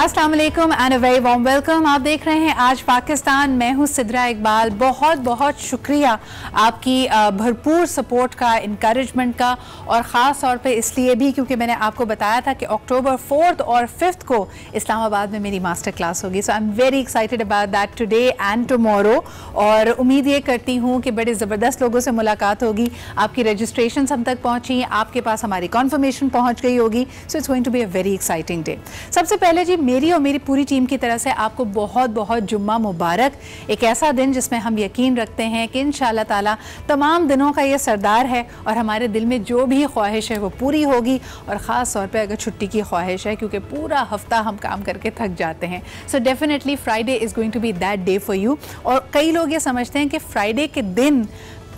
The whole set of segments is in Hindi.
अस्सलाम वालेकुम and a very warm welcome. आप देख रहे हैं आज पाकिस्तान। मैं हूं सिद्रा इकबाल। बहुत बहुत शुक्रिया आपकी भरपूर सपोर्ट का, इनकरेजमेंट का, और ख़ास तौर पे इसलिए भी क्योंकि मैंने आपको बताया था कि अक्टूबर 4 और 5 को इस्लामाबाद में मेरी मास्टर क्लास होगी। So I am very excited about that today and tomorrow. और उम्मीद ये करती हूँ कि बड़े ज़बरदस्त लोगों से मुलाकात होगी। आपकी रजिस्ट्रेशन हम तक पहुँची, आपके पास हमारी कॉन्फर्मेशन पहुँच गई होगी। So it's going to be a very exciting day. सबसे पहले जी मेरी और मेरी पूरी टीम की तरफ से आपको बहुत बहुत जुम्मा मुबारक। एक ऐसा दिन जिसमें हम यकीन रखते हैं कि इंशाअल्लाह ताला तमाम दिनों का ये सरदार है और हमारे दिल में जो भी ख्वाहिश है वो पूरी होगी। और ख़ास तौर पे अगर छुट्टी की ख्वाहिश है, क्योंकि पूरा हफ्ता हम काम करके थक जाते हैं। So definitely Friday is going to be that day for you. और कई लोग ये समझते हैं कि फ्राइडे के दिन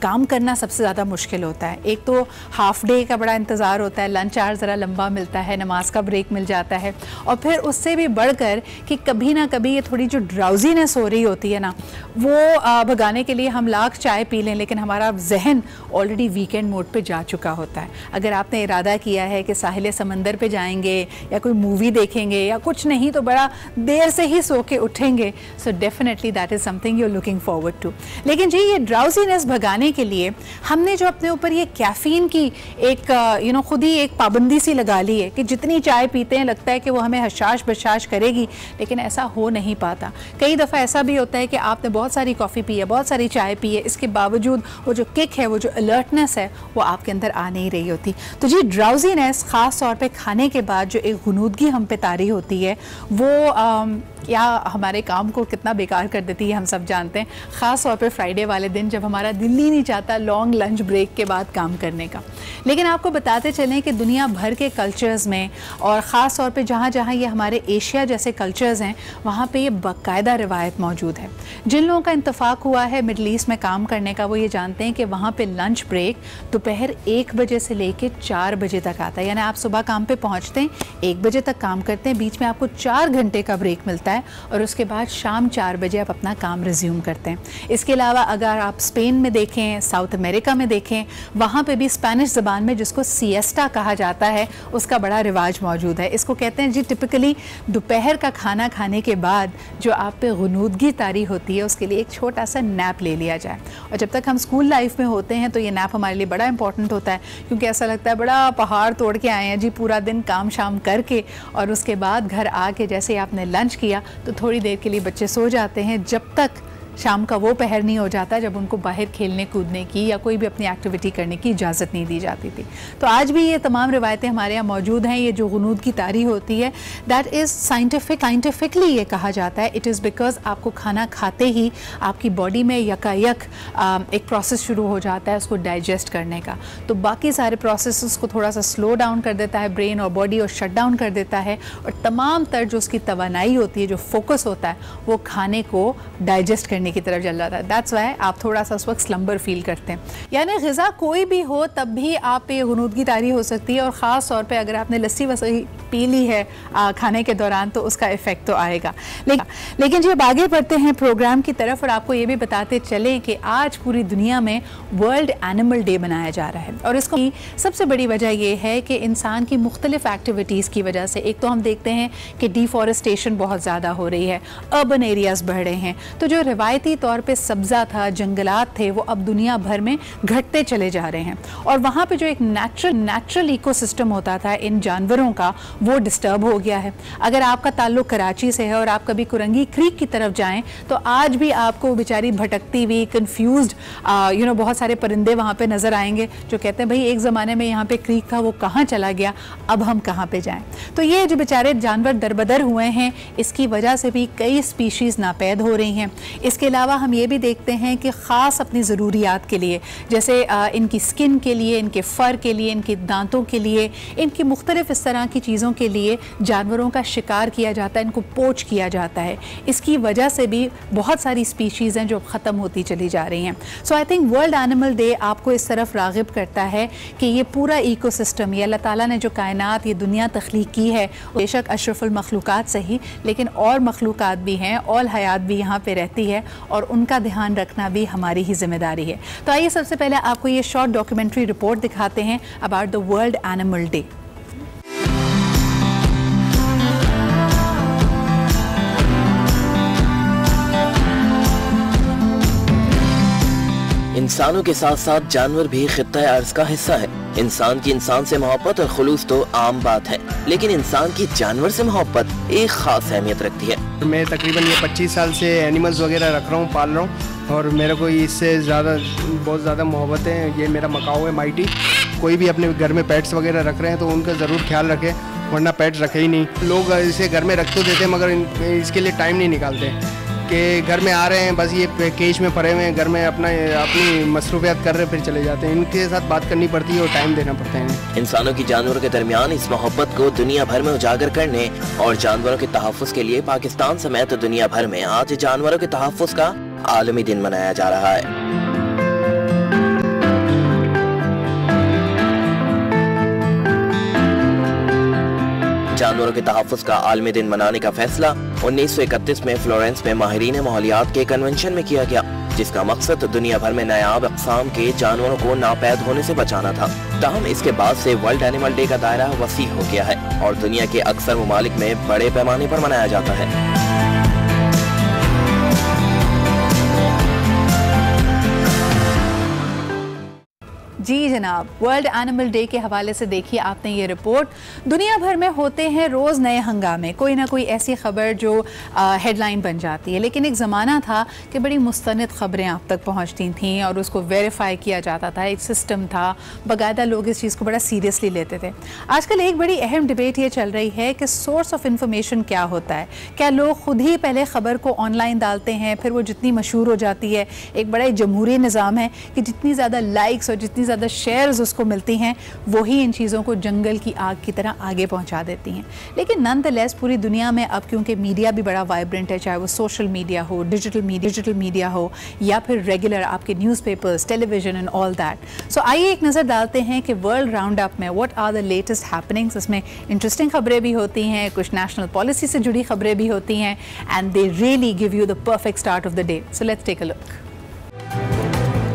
काम करना सबसे ज़्यादा मुश्किल होता है। एक तो हाफ डे का बड़ा इंतज़ार होता है, लंच आवर ज़रा लंबा मिलता है, नमाज का ब्रेक मिल जाता है, और फिर उससे भी बढ़कर कि कभी ना कभी ये थोड़ी जो ड्राउजीनेस हो रही होती है ना, वो भगाने के लिए हम लाख चाय पी लें, लेकिन हमारा जहन ऑलरेडी वीकेंड मोड पे जा चुका होता है। अगर आपने इरादा किया है कि साहिल समंदर पे जाएंगे या कोई मूवी देखेंगे या कुछ नहीं तो बड़ा देर से ही सो के उठेंगे, so definitely that is something you are looking forward to. लेकिन जी ये ड्राउजीनेस भगाने के लिए हमने जो अपने ऊपर ये कैफीन की एक खुद ही एक पाबंदी सी लगा ली है कि जितनी चाय पीते हैं लगता है कि वो हमें हशाश बशाश करेगी, लेकिन ऐसा हो नहीं पाता। कई दफ़ा ऐसा भी होता है कि आपने बहुत सारी कॉफ़ी पी है, बहुत सारी चाय पी है, इसके बावजूद वो जो किक है, वो जो अलर्टनेस है, वो आपके अंदर आ नहीं रही होती। तो जी ड्राउजीनेस ख़ास तौर पे खाने के बाद जो एक गुनूदगी हम पे तारी होती है, वो क्या हमारे काम को कितना बेकार कर देती है हम सब जानते हैं। ख़ास तौर पे फ्राइडे वाले दिन जब हमारा दिल ही नहीं चाहता लॉन्ग लंच ब्रेक के बाद काम करने का। लेकिन आपको बताते चलें कि दुनिया भर के कल्चर्स में, और ख़ास तौर पे जहाँ जहाँ ये हमारे एशिया जैसे कल्चर्स हैं, वहाँ पे ये बाकायदा रिवायत मौजूद है। जिन लोगों का इंतफाक हुआ है मिडल ईस्ट में काम करने का, वो ये जानते हैं कि वहाँ पर लंच ब्रेक दोपहर 1 बजे से लेकर 4 बजे तक आता है। यानी आप सुबह काम पर पहुँचते हैं, 1 बजे तक काम करते हैं, बीच में आपको 4 घंटे का ब्रेक मिलता है, और उसके बाद शाम 4 बजे आप अपना काम रिज्यूम करते हैं। इसके अलावा अगर आप स्पेन में देखें, साउथ अमेरिका में देखें, वहाँ पे भी स्पेनिश ज़बान में जिसको सिएस्टा कहा जाता है, उसका बड़ा रिवाज मौजूद है। इसको कहते हैं जी टिपिकली दोपहर का खाना खाने के बाद जो आप पे गुनूदगी तारी होती है, उसके लिए एक छोटा सा नैप ले लिया जाए। और जब तक हम स्कूल लाइफ में होते हैं तो ये नैप हमारे लिए बड़ा इंपॉर्टेंट होता है, क्योंकि ऐसा लगता है बड़ा पहाड़ तोड़ के आए हैं जी पूरा दिन काम शाम करके, और उसके बाद घर आके जैसे ही आपने लंच किया तो थोड़ी देर के लिए बच्चे सो जाते हैं, जब तक शाम का वो पहर नहीं हो जाता जब उनको बाहर खेलने कूदने की या कोई भी अपनी एक्टिविटी करने की इजाज़त नहीं दी जाती थी। तो आज भी ये तमाम रिवायतें हमारे यहाँ मौजूद हैं। ये जो गुनूद की तारी होती है, दैट इज़ साइंटिफिकली ये कहा जाता है, इट इज़ बिकॉज आपको खाना खाते ही आपकी बॉडी में यकायक एक प्रोसेस शुरू हो जाता है उसको डाइजेस्ट करने का। तो बाकी सारे प्रोसेस को थोड़ा सा स्लो डाउन कर देता है ब्रेन और बॉडी, और शट डाउन कर देता है, और तमाम तर जो उसकी तवानाई होती है, जो फोकस होता है, वो खाने को डाइजेस्ट करने की तरफ चल जाता है। दैट्स वाई आप थोड़ा सा उस वक्त स्लम्बर फील करते हैं। यानी ग़िज़ा कोई भी हो तब भी आप पे गुनूदगी तारी हो सकती है, और ख़ास तौर पे अगर आपने लस्सी वसी पी ली है खाने के दौरान तो उसका इफ़ेक्ट तो आएगा। लेकिन जब आगे बढ़ते हैं प्रोग्राम की तरफ, और आपको ये भी बताते चलें कि आज पूरी दुनिया में वर्ल्ड एनिमल डे मनाया जा रहा है। और इसको सबसे बड़ी वजह यह है कि इंसान की मुख्तलिफ एक्टिविटीज़ की वजह से, एक तो हम देखते हैं कि डिफॉरेस्टेशन बहुत ज़्यादा हो रही है, अर्बन एरियाज़ बढ़ रहे हैं, तो जो रिवायती तौर पे सब्ज़ा था, जंगलात थे, वो अब दुनिया भर में घटते चले जा रहे हैं। और वहाँ पे जो एक नेचुरल इकोसिस्टम होता था इन जानवरों का, वो डिस्टर्ब हो गया है। अगर आपका ताल्लुक कराची से है और आप कभी कुरंगी क्रीक की तरफ जाएं तो आज भी आपको बेचारी भटकती हुई कन्फ्यूज्ड बहुत सारे परिंदे वहाँ पे नज़र आएंगे जो कहते हैं भाई एक ज़माने में यहाँ पे क्रीक था, वो कहाँ चला गया, अब हम कहाँ पे जाएं। तो ये जो बेचारे जानवर दरबदर हुए हैं, इसकी वजह से भी कई स्पीशीज़ नापैद हो रही हैं। इसके अलावा हम ये भी देखते हैं कि ख़ास अपनी ज़रूरियात के लिए, जैसे इनकी स्किन के लिए, इनके फ़र के लिए, इनके दांतों के लिए, इनकी मुख्तलिफ इस तरह की चीज़ों के लिए जानवरों का शिकार किया जाता है, इनको पोच किया जाता है। इसकी वजह से भी बहुत सारी स्पीशीज़ हैं जो ख़त्म होती चली जा रही हैं। So I think world animal day आपको इस तरफ राग़िब करता है कि ये पूरा इकोसिस्टम, ये अल्लाह ताला ने जो कायनात, ये दुनिया तख्लीक की है, बेशक अशरफुल मखलूक़ात से ही, लेकिन और मखलूक़ात भी हैं, और हयात भी यहाँ पे रहती है, और उनका ध्यान रखना भी हमारी ही जिम्मेदारी है। तो आइए सबसे पहले आपको ये शॉर्ट डॉक्यूमेंट्री रिपोर्ट दिखाते हैं about the world animal day. इंसानों के साथ साथ जानवर भी खित्ता अर्ज का हिस्सा है। इंसान की इंसान से मोहब्बत और खुलूस तो आम बात है, लेकिन इंसान की जानवर से मोहब्बत एक खास अहमियत रखती है। मैं तकरीबन ये 25 साल से एनिमल्स वगैरह रख रहा हूँ, पाल रहा हूँ, और मेरे को इससे बहुत ज़्यादा मोहब्बत है। ये मेरा मकाऊ है माइटी। कोई भी अपने घर में पेट्स वगैरह रख रहे हैं तो उनका ज़रूर ख्याल रखें, वरना पेट्स रखे ही नहीं। लोग इसे घर में रख तो देते हैं मगर इसके लिए टाइम नहीं निकालते कि घर में आ रहे हैं, बस ये केज में पड़े हुए हैं, घर में अपनी मसरूफियात कर रहे हैं, फिर चले जाते हैं। इनके साथ बात करनी पड़ती है और टाइम देना पड़ता है। इंसानों की जानवरों के दरमियान इस मोहब्बत को दुनिया भर में उजागर करने और जानवरों के तहफ़्फ़ुज़ के लिए पाकिस्तान समेत दुनिया भर में आज जानवरों के तहफ़्फ़ुज़ का आलमी दिन मनाया जा रहा है। जानवरों के तहफ़्फ़ुज़ का आलमी दिन मनाने का फैसला 1931 में फ्लोरेंस में माहिरीन माहौलियात के कन्वेंशन में किया गया, जिसका मकसद दुनिया भर में नायाब अक़साम के जानवरों को नापैद होने से बचाना था। ताहम इसके बाद से वर्ल्ड एनिमल डे का दायरा वसी हो गया है और दुनिया के अक्सर ममालिक में बड़े पैमाने पर मनाया जाता है। जी जनाब, वर्ल्ड एनिमल डे के हवाले से देखिए आपने ये रिपोर्ट। दुनिया भर में होते हैं रोज़ नए हंगामे, कोई ना कोई ऐसी खबर जो हेडलाइन बन जाती है, लेकिन एक ज़माना था कि बड़ी मुस्तनद खबरें आप तक पहुंचती थीं और उसको वेरीफाई किया जाता था, एक सिस्टम था, बाकायदा लोग इस चीज़ को बड़ा सीरियसली लेते थे। आजकल एक बड़ी अहम डिबेट ये चल रही है कि सोर्स ऑफ इंफॉर्मेशन क्या होता है। क्या लोग खुद ही पहले ख़बर को ऑनलाइन डालते हैं, फिर वो जितनी मशहूर हो जाती है, एक बड़ा जमहूरी निज़ाम है कि जितनी ज़्यादा लाइक्स और जितनी ज़्यादा शेयर्स उसको मिलती हैं वही इन चीज़ों को जंगल की आग की तरह आगे पहुंचा देती हैं। लेकिन नॉनदलेस पूरी दुनिया में अब क्योंकि मीडिया भी बड़ा वाइब्रेंट है, चाहे वो सोशल मीडिया हो, डिजिटल मीडिया हो या फिर रेगुलर आपके newspapers, television and all that. So आइए एक नज़र डालते हैं कि वर्ल्ड राउंड अप में what are the latest happenings. इसमें इंटरेस्टिंग खबरें भी होती हैं, कुछ नेशनल पॉलिसी से जुड़ी खबरें भी होती हैं, and they really give you the perfect start of the day. So let's take a look.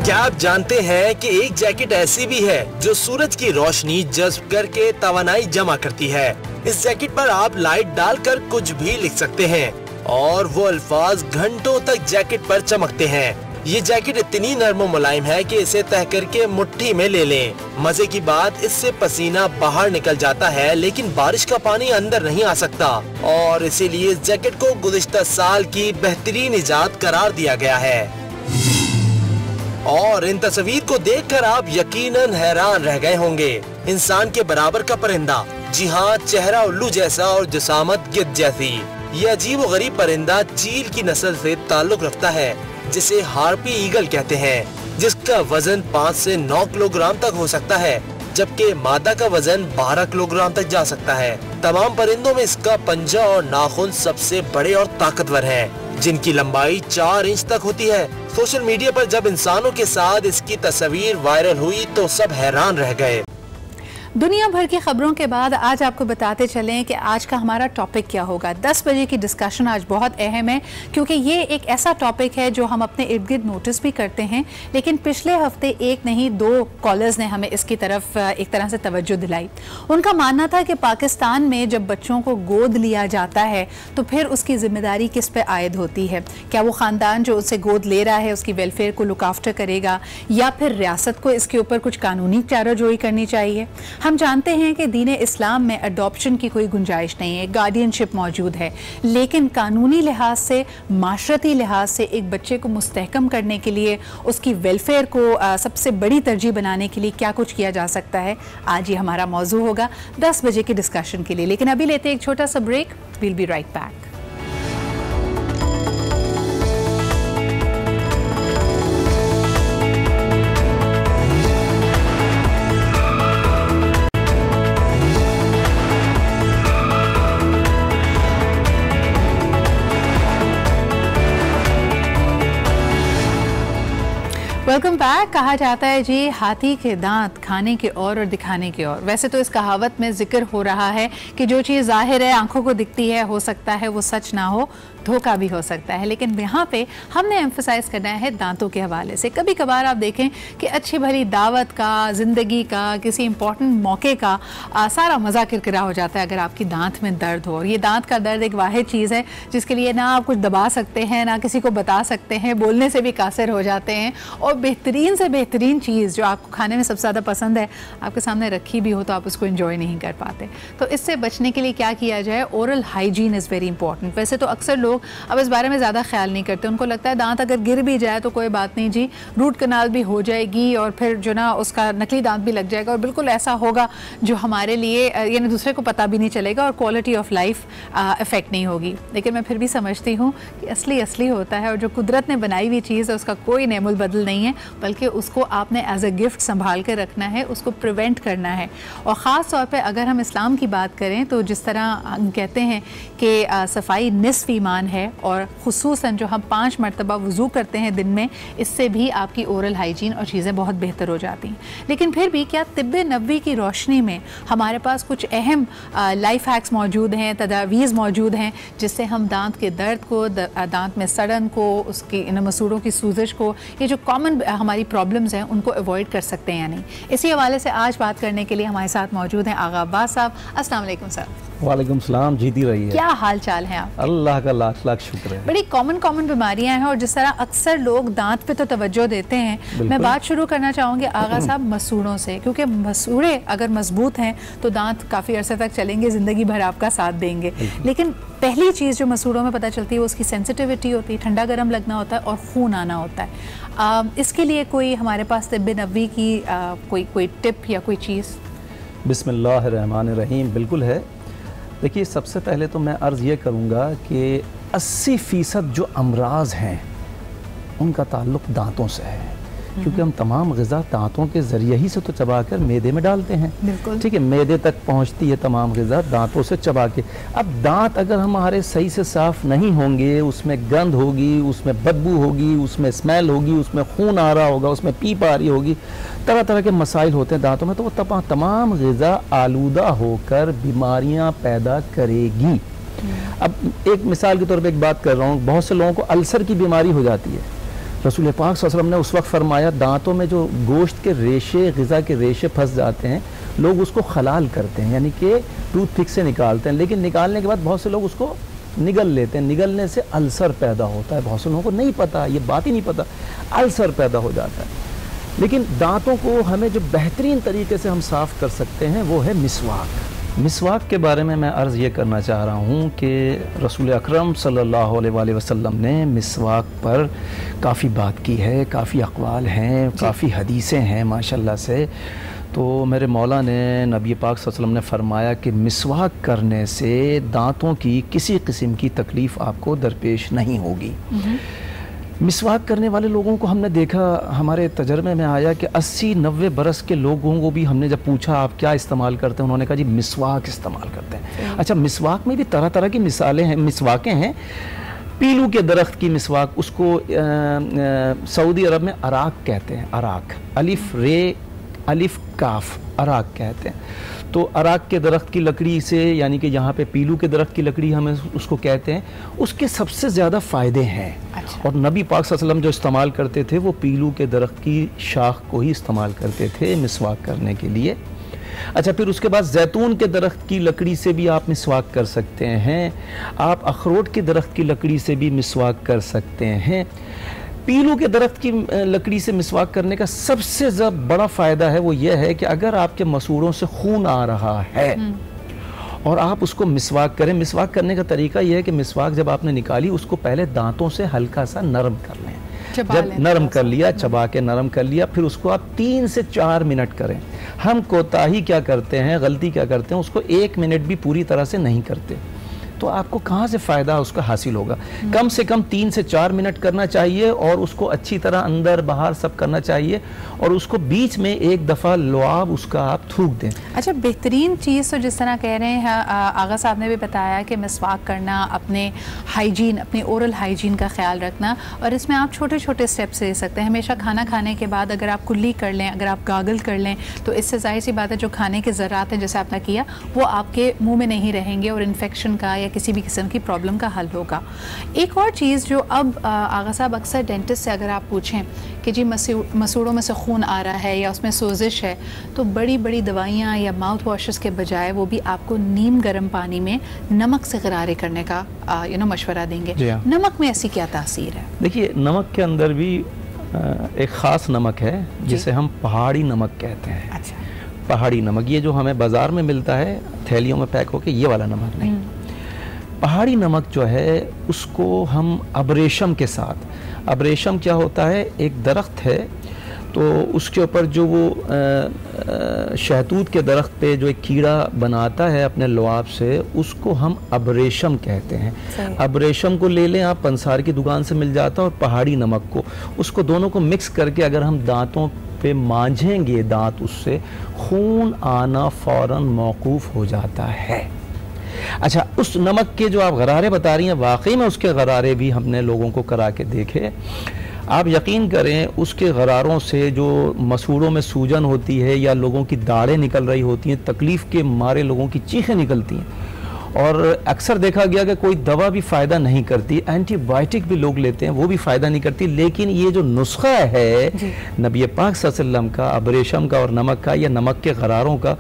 क्या आप जानते हैं कि एक जैकेट ऐसी भी है जो सूरज की रोशनी जज्ब करके तवानाई जमा करती है। इस जैकेट पर आप लाइट डालकर कुछ भी लिख सकते हैं और वो अल्फाज घंटों तक जैकेट पर चमकते हैं। ये जैकेट इतनी नरम और मुलायम है कि इसे तह करके मुट्ठी में ले लें। मजे की बात, इससे पसीना बाहर निकल जाता है लेकिन बारिश का पानी अंदर नहीं आ सकता और इसीलिए इस जैकेट को गुज़िश्ता साल की बेहतरीन इजाद करार दिया गया है। और इन तस्वीर को देखकर आप यकीनन हैरान रह गए होंगे। इंसान के बराबर का परिंदा, जी हाँ, चेहरा उल्लू जैसा और जिसामत गिद्ध जैसी। ये अजीब और गरीब परिंदा चील की नस्ल से ताल्लुक रखता है, जिसे हार्पी ईगल कहते हैं, जिसका वजन 5 से 9 किलोग्राम तक हो सकता है, जबकि मादा का वजन 12 किलोग्राम तक जा सकता है। तमाम परिंदों में इसका पंजा और नाखून सबसे बड़े और ताकतवर हैं, जिनकी लंबाई 4 इंच तक होती है। सोशल मीडिया पर जब इंसानों के साथ इसकी तस्वीर वायरल हुई तो सब हैरान रह गए। दुनिया भर की खबरों के बाद आज आपको बताते चलें कि आज का हमारा टॉपिक क्या होगा। 10 बजे की डिस्कशन आज बहुत अहम है क्योंकि ये एक ऐसा टॉपिक है जो हम अपने इर्द गिर्द नोटिस भी करते हैं, लेकिन पिछले हफ्ते एक नहीं 2 कॉलर्स ने हमें इसकी तरफ एक तरह से तवज्जो दिलाई। उनका मानना था कि पाकिस्तान में जब बच्चों को गोद लिया जाता है तो फिर उसकी जिम्मेदारी किस पे आयद होती है। क्या वो ख़ानदान जो उससे गोद ले रहा है उसकी वेलफेयर को लुक आफ्टर करेगा या फिर रियासत को इसके ऊपर कुछ कानूनी चाराजोई करनी चाहिए। हम जानते हैं कि दीन इस्लाम में अडॉप्शन की कोई गुंजाइश नहीं है, गार्डियनशिप मौजूद है, लेकिन कानूनी लिहाज से, माशरती लिहाज से एक बच्चे को मुस्तहकम करने के लिए, उसकी वेलफेयर को सबसे बड़ी तरजीह बनाने के लिए क्या कुछ किया जा सकता है, आज ये हमारा मौजू होगा 10 बजे की डिस्कशन के लिए। लेकिन अभी लेते हैं एक छोटा सा break. Will be right back. Welcome back. कहा जाता है जी, हाथी के दांत खाने के और दिखाने के और। वैसे तो इस कहावत में जिक्र हो रहा है कि जो चीज़ ज़ाहिर है, आंखों को दिखती है, हो सकता है वो सच ना हो, धोखा भी हो सकता है। लेकिन यहाँ पे हमने एम्फसाइज करना है दांतों के हवाले से। कभी कभार आप देखें कि अच्छी भली दावत का, ज़िंदगी का, किसी इंपॉर्टेंट मौके का सारा मज़ा किरकिरा हो जाता है अगर आपकी दांत में दर्द हो। और ये दांत का दर्द एक वाहिद चीज़ है जिसके लिए ना आप कुछ दबा सकते हैं, ना किसी को बता सकते हैं, बोलने से भी कासिर हो जाते हैं। और बेहतरीन से बेहतरीन चीज़ जो आपको खाने में सबसे ज़्यादा पसंद है आपके सामने रखी भी हो तो आप उसको इंजॉय नहीं कर पाते। तो इससे बचने के लिए क्या किया जाए? Oral hygiene is very important. वैसे तो अक्सर लोग अब इस बारे में ज़्यादा ख्याल नहीं करते, उनको लगता है दांत अगर गिर भी जाए तो कोई बात नहीं जी, रूट कनाल भी हो जाएगी और फिर जो ना उसका नकली दांत भी लग जाएगा और बिल्कुल ऐसा होगा जो हमारे लिए यानी दूसरे को पता भी नहीं चलेगा और क्वालिटी ऑफ लाइफ इफेक्ट नहीं होगी। लेकिन मैं फिर भी समझती हूँ कि असली होता है और जो कुदरत ने बनाई हुई चीज़ है उसका कोई नेमुल बदल नहीं है, बल्कि उसको आपने एज अ गिफ्ट संभाल के रखना है, उसको प्रिवेंट करना है। और ख़ास तौर पर अगर हम इस्लाम की बात करें तो जिस तरह हम कहते हैं कि सफाई निस्फ़ ईमान है और खुसूसन जो हम 5 मरतबा वज़ू करते हैं दिन में, इससे भी आपकी ओरल हाइजीन और चीज़ें बहुत बेहतर हो जाती हैं। लेकिन फिर भी क्या तिब्बे नबवी की रोशनी में हमारे पास कुछ अहम लाइफ हैक्स मौजूद हैं, तदावीज़ मौजूद हैं जिससे हम दांत के दर्द को, दांत में सड़न को, उसकी इन मसूड़ों की सूजश को, ये जो कॉमन हमारी प्रॉब्लम्स हैं उनको अवॉइड कर सकते हैं या नहीं? इसी हवाले से आज बात करने के लिए हमारे साथ मौजूद हैं आगा अब्बास साहब। अस्सलाम वालेकुम सर। वालेकुम सलाम, जीती रही है। क्या हाल चाल है आप? अल्लाह का लाख लाख शुक्र है। बड़ी कॉमन बीमारियां हैं और जिस तरह अक्सर लोग दांत पे तो तवज्जो देते हैं, मैं बात शुरू करना चाहूँगी आगा साहब मसूड़ों से, क्योंकि मसूड़े अगर मजबूत हैं तो दांत काफ़ी अरसे तक चलेंगे, ज़िंदगी भर आपका साथ देंगे। लेकिन पहली चीज़ जो मसूड़ों में पता चलती है वो उसकी सेंसिटिविटी होती है, ठंडा गर्म लगना होता है और खून आना होता है। इसके लिए कोई हमारे पास तिब्बे नबवी की कोई टिप या कोई चीज़? बिस्मिल्लाहिर्रहमानिर्रहीम, बिल्कुल है। देखिए, सबसे पहले तो मैं अर्ज़ ये करूँगा कि 80% जो अमराज हैं उनका ताल्लुक़ दांतों से है, क्योंकि हम तमाम ग़िज़ा दांतों के ज़रिए ही से तो चबा कर मैदे में डालते हैं। ठीक है, मैदे तक पहुंचती है तमाम ग़िज़ा दांतों से चबा के। अब दांत अगर हमारे सही से साफ़ नहीं होंगे, उसमें गंध होगी, उसमें बदबू होगी, उसमें स्मेल होगी, उसमें खून आ रहा होगा, उसमें पीप आ रही होगी, तरह तरह के मसाइल होते हैं दांतों में, तो वो तमाम ग़िज़ा आलूदा होकर बीमारियाँ पैदा करेगी। अब एक मिसाल के तौर पर एक बात कर रहा हूँ, बहुत से लोगों को अल्सर की बीमारी हो जाती है। रसूल पाक सल्लल्लाहु अलैहि वसल्लम ने उस वक्त फरमाया, दांतों में जो गोश्त के रेशे, ग़िज़ा के रेशे फंस जाते हैं, लोग उसको खलाल करते हैं, यानी कि टूथपिक से निकालते हैं, लेकिन निकालने के बाद बहुत से लोग उसको निगल लेते हैं। निगलने से अल्सर पैदा होता है। बहुत से लोगों को नहीं पता, ये बात ही नहीं पता, अल्सर पैदा हो जाता है। लेकिन दांतों को हमें जो बेहतरीन तरीके से हम साफ़ कर सकते हैं वो है मिसवाक। मिसवाक के बारे में मैं अर्ज़ ये करना चाह रहा हूँ कि रसूल अकरम सल्लल्लाहु अलैहि वसल्लम ने मिसवाक पर काफ़ी बात की है, काफ़ी अक़वाल हैं, काफ़ी हदीसें हैं माशाल्लाह से। तो मेरे मौला ने, नबी पाक सल्लल्लाहु अलैहि वसल्लम ने फरमाया कि मिसवाक करने से दांतों की किसी किस्म की तकलीफ़ आपको दरपेश नहीं होगी। मिसवाक करने वाले लोगों को हमने देखा, हमारे तजर्बे में आया कि 80-90 बरस के लोगों को भी हमने जब पूछा आप क्या इस्तेमाल करते हैं, उन्होंने कहा जी मिसवाक इस्तेमाल करते हैं। अच्छा, मिसवाक में भी तरह तरह की मिसालें हैं, मिसवाकें हैं। पीलू के दरख्त की मिसवाक, उसको सऊदी अरब में अराक कहते हैं, अराक, अलिफ रे अलिफ काफ, अराक कहते हैं। तो अराक के दरख्त की लकड़ी से, यानी कि यहाँ पे पीलू के दरख्त की लकड़ी हमें उसको कहते हैं, उसके सबसे ज़्यादा फ़ायदे हैं। अच्छा। और नबी पाक सल्लल्लाहु अलैहि वसल्लम जो इस्तेमाल करते थे वो पीलू के दरख्त की शाख को ही इस्तेमाल करते थे मिसवाक करने के लिए। अच्छा, फिर उसके बाद जैतून के दरख्त की लकड़ी से भी आप मिसवाक कर सकते हैं। आप अखरोट के दरख्त की लकड़ी से भी मिसवाक कर सकते हैं। पीलू के दरख्त की लकड़ी से मिसवाक करने का सबसे बड़ा फ़ायदा है वो ये है कि अगर आपके मसूड़ों से खून आ रहा है और आप उसको मिसवाक करें, मिसवाक करने का तरीका यह है कि मिसवाक जब आपने निकाली उसको पहले दांतों से हल्का सा नरम कर लें। जब नरम कर लिया, चबा के नरम कर लिया, फिर उसको आप 3 से 4 मिनट करें। हम कोताही क्या करते हैं, गलती क्या करते हैं, उसको 1 मिनट भी पूरी तरह से नहीं करते, तो आपको कहाँ से फ़ायदा उसका हासिल होगा। कम से कम 3 से 4 मिनट करना चाहिए और उसको अच्छी तरह अंदर बाहर सब करना चाहिए और उसको बीच में एक दफ़ा लुआब उसका आप थूक दें। अच्छा, बेहतरीन चीज़ तो जिस तरह कह रहे हैं आगा साहब ने भी बताया कि मिसवाक करना, अपने हाइजीन, अपनी ओरल हाइजीन का ख्याल रखना, और इसमें आप छोटे छोटे स्टेप्स ले सकते हैं। हमेशा खाना खाने के बाद अगर आप कुल्ली कर लें, अगर आप गागल कर लें, तो इससे जाहिर सी बात है जो खाने के ज़रात हैं जैसे आपने किया वो आपके मुँह में नहीं रहेंगे और इन्फेक्शन का या किसी भी किस्म की प्रॉब्लम का हल होगा। एक और चीज़ जो अब आगा साहब अक्सर डेंटिस्ट से अगर आप पूछें कि जी मसूड़ों में से खून आ रहा है या उसमें सोजिश है, तो बड़ी बड़ी दवाइयाँ या माउथ वॉशेस के बजाय वो भी आपको नीम गर्म पानी में नमक से गरारे करने का मशवरा देंगे। नमक में ऐसी क्या तासीर है? देखिए, नमक के अंदर भी एक ख़ास नमक है जिसे हम पहाड़ी नमक कहते हैं। अच्छा। पहाड़ी नमक, ये जो हमें बाज़ार में मिलता है थैलियों में पैक होके, ये वाला नमक नहीं। पहाड़ी नमक जो है उसको हम अबरेशम के साथ, अबरेशम क्या होता है, एक दरख्त है तो उसके ऊपर जो वो शहतूत के दरख्त पे जो एक कीड़ा बनाता है अपने लुआब से, उसको हम अबरेशम कहते हैं। अबरेशम को ले लें आप, पंसार की दुकान से मिल जाता है, और पहाड़ी नमक को, उसको दोनों को मिक्स करके अगर हम दांतों पे मांझेंगे दांत, उससे खून आना फ़ौरन मौकूफ़ हो जाता है। अच्छा, उस नमक के जो आप गरारे बता रही हैं, वाकई में उसके गरारे भी हमने लोगों को करा के देखे। आप यकीन करें, उसके गरारों से जो मसूड़ों में सूजन होती है या लोगों की दाढ़ें निकल रही होती हैं, तकलीफ़ के मारे लोगों की चीखें निकलती हैं, और अक्सर देखा गया कि कोई दवा भी फ़ायदा नहीं करती, एंटीबायोटिक भी लोग लेते हैं वो भी फ़ायदा नहीं करती। लेकिन ये जो नुस्खा है नबी पाक सल्लल्लाहु अलैहि वसल्लम का, अबरेशम का और नमक का, या नमक के गरारों का,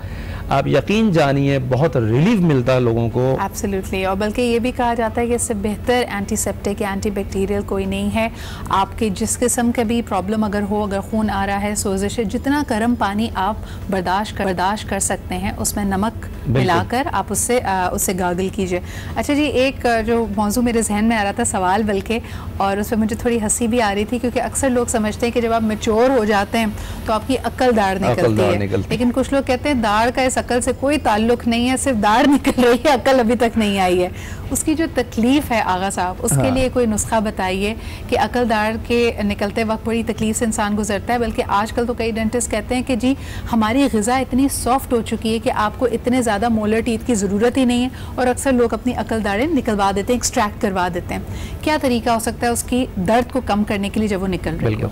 आप यकीन जानिए बहुत रिलीफ मिलता है लोगों को। एब्सोल्युटली। और बल्कि ये भी कहा जाता है कि इससे बेहतर एंटीसेप्टिक या एंटीबैक्टीरियल कोई नहीं है। आपके जिस किस्म का भी प्रॉब्लम अगर हो, अगर खून आ रहा है, सोजिश है, जितना गर्म पानी आप बर्दाश्त कर सकते हैं, उसमें नमक मिलाकर आप उससे गागल कीजिए। अच्छा जी, एक जो मौजू मेरे जहन में आ रहा था, सवाल बल्कि, और उस पर मुझे थोड़ी हंसी भी आ रही थी, क्योंकि अक्सर लोग समझते हैं कि जब आप मैच्योर हो जाते हैं तो आपकी अक्ल दाढ़ निकलती है, लेकिन कुछ लोग कहते हैं दाढ़ का इस अकल से कोई ताल्लुक नहीं है, सिर्फ दाढ़ निकल रही है, अकल अभी तक नहीं आई है। उसकी जो तकलीफ है आगा साहब, उसके लिए कोई नुस्खा बताइए कि अकल दाढ़ के निकलते वक्त बड़ी तकलीफ से इंसान गुजरता है। बल्कि आजकल तो कई डेंटिस्ट कहते हैं कि जी हमारी ग़िज़ा इतनी सॉफ्ट हो चुकी है कि आपको इतने ज़्यादा मोलर टीथ की ज़रूरत ही नहीं है, और अक्सर लोग अपनी अकल दाढ़ें निकलवा देते हैं, एक्सट्रैक्ट करवा देते हैं। क्या तरीका हो सकता है उसकी दर्द को कम करने के लिए जब वो निकल रही हो?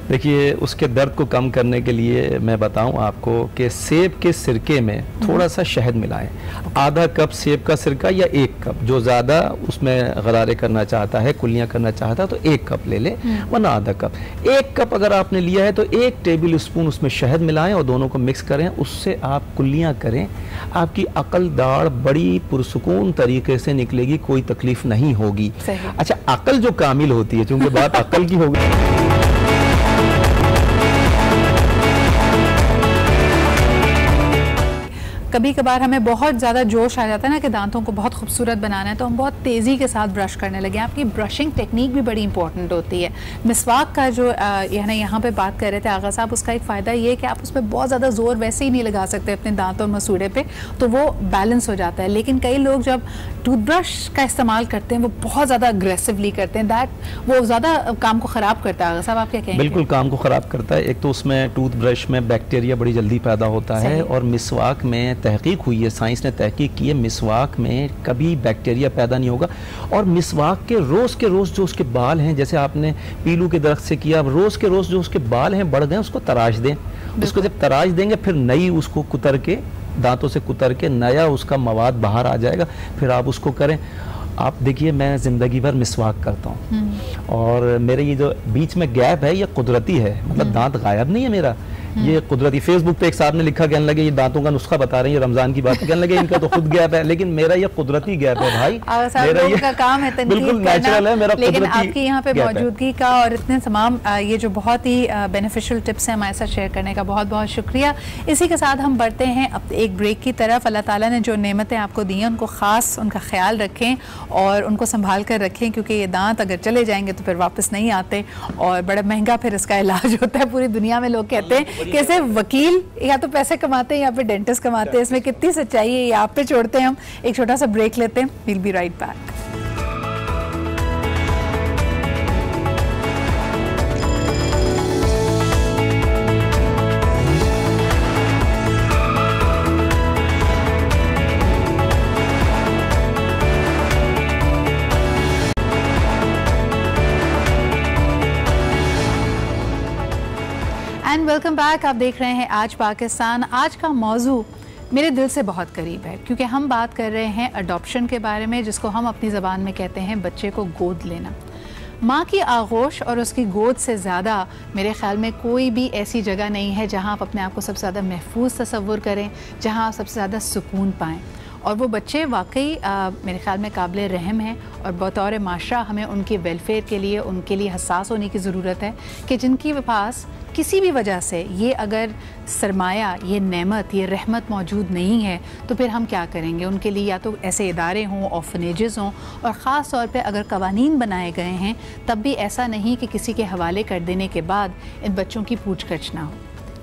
देखिए, उसके दर्द को कम करने के लिए मैं बताऊं आपको कि सेब के सिरके में थोड़ा सा शहद मिलाएं। आधा कप सेब का सिरका या 1 कप, जो ज़्यादा उसमें गरारे करना चाहता है, कुल्लियाँ करना चाहता है तो 1 कप ले ले, वरना आधा कप। 1 कप अगर आपने लिया है तो 1 टेबल स्पून उसमें शहद मिलाएं और दोनों को मिक्स करें, उससे आप कुल्लियाँ करें। आपकी अकल दाढ़ बड़ी पुरसुकून तरीके से निकलेगी, कोई तकलीफ नहीं होगी। अच्छा, अकल जो कामिल होती है, चूँकि बात अकल की हो गई, कभी कभार हमें बहुत ज़्यादा जोश आ जाता है ना कि दांतों को बहुत खूबसूरत बनाना है, तो हम बहुत तेज़ी के साथ ब्रश करने लगे। आपकी ब्रशिंग टेक्निक भी बड़ी इंपॉर्टेंट होती है। मिसवाक का जो यहाँ पे बात कर रहे थे आगा साहब, उसका एक फ़ायदा ये है कि आप उस पर बहुत ज़्यादा जोर वैसे ही नहीं लगा सकते अपने दांतों और मसूड़े पे, तो वो बैलेंस हो जाता है। लेकिन कई लोग जब टूथब्रश का इस्तेमाल करते हैं वो बहुत ज़्यादा अग्रेसिवली करते हैं, वो ज़्यादा काम को ख़राब करता है। आगा साहब, आप क्या कहेंगे? बिल्कुल काम को ख़राब करता है। एक तो उसमें टूथब्रश में बैक्टीरिया बड़ी जल्दी पैदा होता है, और मिसवाक में तहकीक हुई है, साइंस ने तहकीक की है, मिसवाक में कभी बैक्टीरिया पैदा नहीं होगा। और मिसवाक के रोज़ जो उसके बाल हैं, जैसे आपने पीलू के दरख्त से किया, रोज़ के रोज़ जो उसके बाल हैं बढ़ गए, उसको तराश दें। उसको जब तराश देंगे फिर नई उसको कुतर के, दांतों से कुतर के नया उसका मवाद बाहर आ जाएगा, फिर आप उसको करें। आप देखिए, मैं ज़िंदगी भर मिसवाक करता हूँ, और मेरे ये जो बीच में गैप है ये कुदरती है, मतलब दांत गायब नहीं है मेरा, ये कुदरती। फेसबुक पे एक साहब ने लिखा, कहने लगे ये दांतों का नुस्खा बता रहे हैं, ये रमजान की बात, कहने लगे इनका तो खुद गैप है, लेकिन मेरा ये कुदरती गैप है भाई। मेरा ये का काम है, बिल्कुल नेचुरल है मेरा, लेकिन आपकी यहाँ पे मौजूदगी का और इतने तमाम ये जो बहुत ही बेनिफिशियल टिप्स हैं हमारे साथ शेयर करने का बहुत बहुत शुक्रिया। इसी के साथ हम बढ़ते हैं अब एक ब्रेक की तरफ। अल्लाह ताला ने जो नेमतें आपको दी हैं उनको ख़ास उनका ख्याल रखें और उनको संभाल कर रखें, क्योंकि ये दांत अगर चले जाएंगे तो फिर वापस नहीं आते, और बड़ा महंगा फिर इसका इलाज होता है। पूरी दुनिया में लोग कहते हैं कि सिर्फ वकील या तो पैसे कमाते हैं या फिर डेंटिस्ट कमाते हैं। इसमें कितनी सच्चाई है ये आप पे छोड़ते हैं हम। एक छोटा सा ब्रेक लेते हैं, we'll be right back. And welcome back. आप देख रहे हैं आज पाकिस्तान। आज का मौजू मेरे दिल से बहुत करीब है, क्योंकि हम बात कर रहे हैं अडॉप्शन के बारे में, जिसको हम अपनी ज़बान में कहते हैं बच्चे को गोद लेना। माँ की आगोश और उसकी गोद से ज़्यादा मेरे ख़्याल में कोई भी ऐसी जगह नहीं है जहाँ आप अपने आप को सबसे ज़्यादा महफूज तसव्वुर करें, जहाँ आप सबसे ज़्यादा सुकून पाएँ। और वो बच्चे वाकई मेरे ख़्याल में काबिल रहम हैं, और बतौर माशरा हमें उनके वेलफेयर के लिए, उनके लिए हसास होने की ज़रूरत है कि जिनके पास किसी भी वजह से ये अगर सरमाया, ये नेमत, ये रहमत मौजूद नहीं है, तो फिर हम क्या करेंगे उनके लिए। या तो ऐसे इदारे हों, ऑर्फनेजेस हों, और ख़ास तौर पे अगर कवानीन बनाए गए हैं तब भी ऐसा नहीं कि किसी के हवाले कर देने के बाद इन बच्चों की पूछगछ ना हो।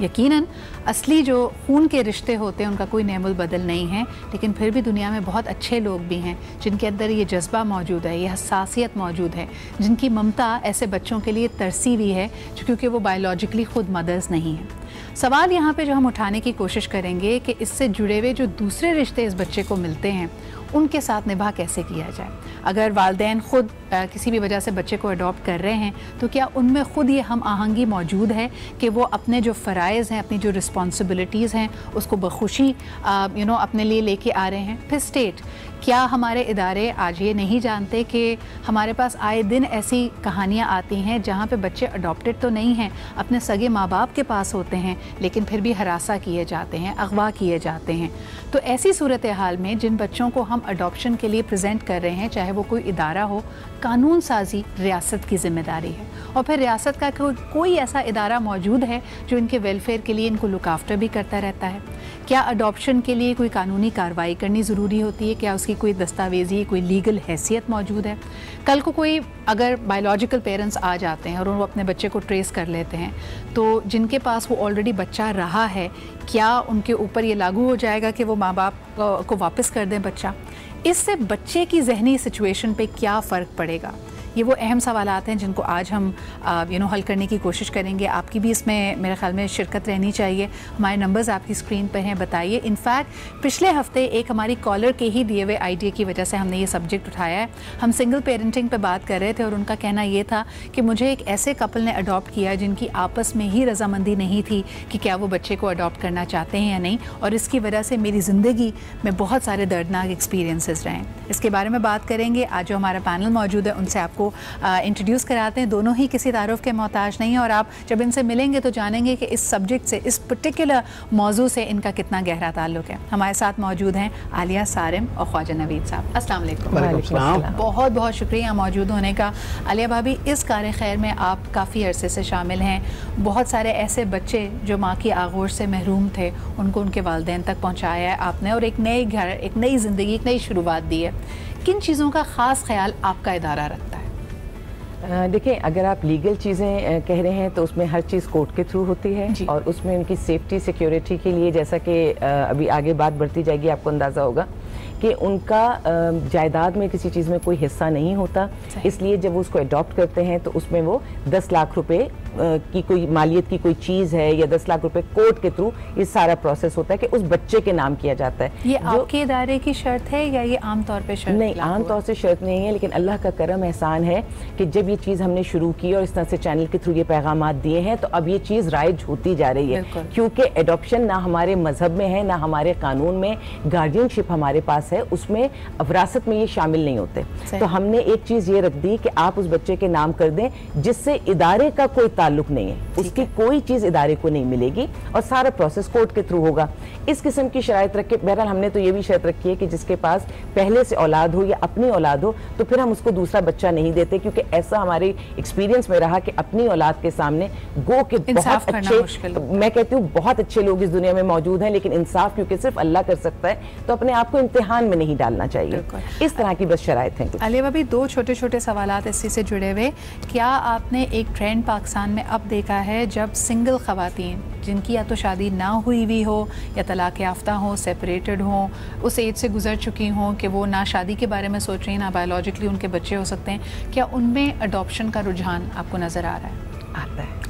यकीनन असली जो खून के रिश्ते होते हैं उनका कोई नेमुल बदल नहीं है, लेकिन फिर भी दुनिया में बहुत अच्छे लोग भी हैं जिनके अंदर ये जज्बा मौजूद है, ये हसासियत मौजूद है, जिनकी ममता ऐसे बच्चों के लिए तरसी भी है क्योंकि वो बायोलॉजिकली ख़ुद मदर्स नहीं हैं। सवाल यहाँ पे जो हम उठाने की कोशिश करेंगे कि इससे जुड़े हुए जो दूसरे रिश्ते इस बच्चे को मिलते हैं उनके साथ निभा कैसे किया जाए। अगर वालिदैन ख़ुद किसी भी वजह से बच्चे को अडॉप्ट कर रहे हैं तो क्या उनमें ख़ुद ये हम आहंगी मौजूद है कि वो अपने जो फ़राइज़ हैं, अपनी जो रिस्पॉन्सिबिलिटीज़ हैं उसको बखुशी अपने लिए लेके आ रहे हैं। फिर स्टेट, क्या हमारे इदारे आज ये नहीं जानते कि हमारे पास आए दिन ऐसी कहानियाँ आती हैं जहाँ पे बच्चे अडॉप्टेड तो नहीं हैं, अपने सगे माँ बाप के पास होते हैं, लेकिन फिर भी हरासा किए जाते हैं, अगवा किए जाते हैं। तो ऐसी सूरत हाल में जिन बच्चों को हम अडॉप्शन के लिए प्रेजेंट कर रहे हैं, चाहे वो कोई इदारा हो, कानून साजी रियासत की ज़िम्मेदारी है। और फिर रियासत का कोई ऐसा इदारा मौजूद है जो इनके वेलफेयर के लिए इनको लुक आफ्टर भी करता रहता है। क्या अडॉप्शन के लिए कोई कानूनी कार्रवाई करनी ज़रूरी होती है? क्या उसकी कोई दस्तावेजी, कोई लीगल हैसियत मौजूद है? कल को कोई अगर बायोलॉजिकल पेरेंट्स आ जाते हैं और वो अपने बच्चे को ट्रेस कर लेते हैं, तो जिनके पास वो ऑलरेडी बच्चा रहा है, क्या उनके ऊपर ये लागू हो जाएगा कि वो माँ बाप को वापस कर दें बच्चा? इससे बच्चे की जहनी सिचुएशन पे क्या फ़र्क पड़ेगा? ये वो अहम सवालात हैं जिनको आज हम हल करने की कोशिश करेंगे। आपकी भी इसमें मेरे ख्याल में शिरकत रहनी चाहिए। हमारे नंबर्स आपकी स्क्रीन पर हैं, बताइए। इनफैक्ट पिछले हफ्ते एक हमारी कॉलर के ही दिए हुए आइडिया की वजह से हमने ये सब्जेक्ट उठाया है। हम सिंगल पेरेंटिंग पे बात कर रहे थे और उनका कहना ये था कि मुझे एक ऐसे कपल ने अडॉप्ट किया जिनकी आपस में ही रजामंदी नहीं थी कि क्या वो बच्चे को अडॉप्ट करना चाहते हैं या नहीं, और इसकी वजह से मेरी ज़िंदगी में बहुत सारे दर्दनाक एक्सपीरियंसेस रहे हैं। इसके बारे में बात करेंगे। आज जो हमारा पैनल मौजूद है उनसे आपको इंट्रोड्यूस कराते हैं। दोनों ही किसी तारुफ के मोहताज नहीं हैं और आप जब इनसे मिलेंगे तो जानेंगे कि इस सब्जेक्ट से, इस पर्टिकुलर मौजू से इनका कितना गहरा ताल्लुक है। हमारे साथ मौजूद हैं आलिया सारिम और ख्वाजा नवीद साहब। अस्सलाम वालेकुम। बहुत बहुत शुक्रिया मौजूद होने का। आलिया भाभी, इस कार खैर में आप काफ़ी अरसे से शामिल हैं। बहुत सारे ऐसे बच्चे जो माँ की आगोश से महरूम थे उनको उनके वालिदैन तक पहुँचाया है आपने, और एक नए घर, एक नई ज़िंदगी, एक नई शुरुआत दी है। किन चीज़ों का ख़ास ख्याल आपका इदारा रखता है? देखिए, अगर आप लीगल चीज़ें कह रहे हैं तो उसमें हर चीज़ कोर्ट के थ्रू होती है, और उसमें उनकी सेफ्टी सिक्योरिटी के लिए, जैसा कि अभी आगे बात बढ़ती जाएगी आपको अंदाज़ा होगा कि उनका जायदाद में किसी चीज़ में कोई हिस्सा नहीं होता। इसलिए जब वो उसको अडॉप्ट करते हैं तो उसमें वो 10 लाख रुपए की कोई मालियत की कोई चीज़ है या 10 लाख रुपए कोर्ट के थ्रू ये सारा प्रोसेस होता है कि उस बच्चे के नाम किया जाता है। ये आपके इदारे की शर्त है या ये आमतौर पे शर्त? नहीं, आमतौर से शर्त नहीं है, लेकिन अल्लाह का करम एहसान है कि जब ये चीज़ हमने शुरू की और इस तरह से चैनल के थ्रू ये पैगाम दिए हैं तो अब ये चीज़ राइज होती जा रही है, क्योंकि एडॉप्शन ना हमारे मजहब में है ना हमारे कानून में। गार्जियनशिप हमारे पास है, उसमें विरासत में ये शामिल नहीं होते। तो हमने एक चीज़ ये रख दी कि आप उस बच्चे के नाम कर दें जिससे इदारे का कोई ताल्लुक नहीं है, उसकी कोई चीज़ इदारे को नहीं मिलेगी और सारा प्रोसेस कोर्ट के थ्रू होगा। इस किस्म की शराइत रख के, बहरहाल हमने तो ये भी शर्त रखी है कि जिसके पास पहले से औलाद हो या अपनी औलाद हो तो फिर हम उसको दूसरा बच्चा नहीं देते, क्योंकि ऐसा हमारे एक्सपीरियंस में रहा कि अपनी औलाद के सामने गो के बहुत अच्छे, मैं कहती हूँ बहुत अच्छे लोग इस दुनिया में मौजूद हैं, लेकिन इंसाफ क्योंकि सिर्फ अल्लाह कर सकता है, तो अपने आप को इम्तिहान में नहीं डालना चाहिए। इस तरह की बस शराइत हैं। अली भाभी, दो छोटे छोटे सवालात इसी से जुड़े हुए। क्या आपने एक ट्रेंड पाकिस्तान में अब देखा है जब सिंगल ख़वातीन जिनकी या तो शादी ना हुई भी हो या तलाक याफ्ता हो, सेपरेटेड हों, उस एज से गुजर चुकी हों कि वो ना शादी के बारे में सोच रही हैं, ना बायोलॉजिकली उनके बच्चे हो सकते हैं, क्या उनमें अडॉप्शन का रुझान आपको नज़र आ रहा है?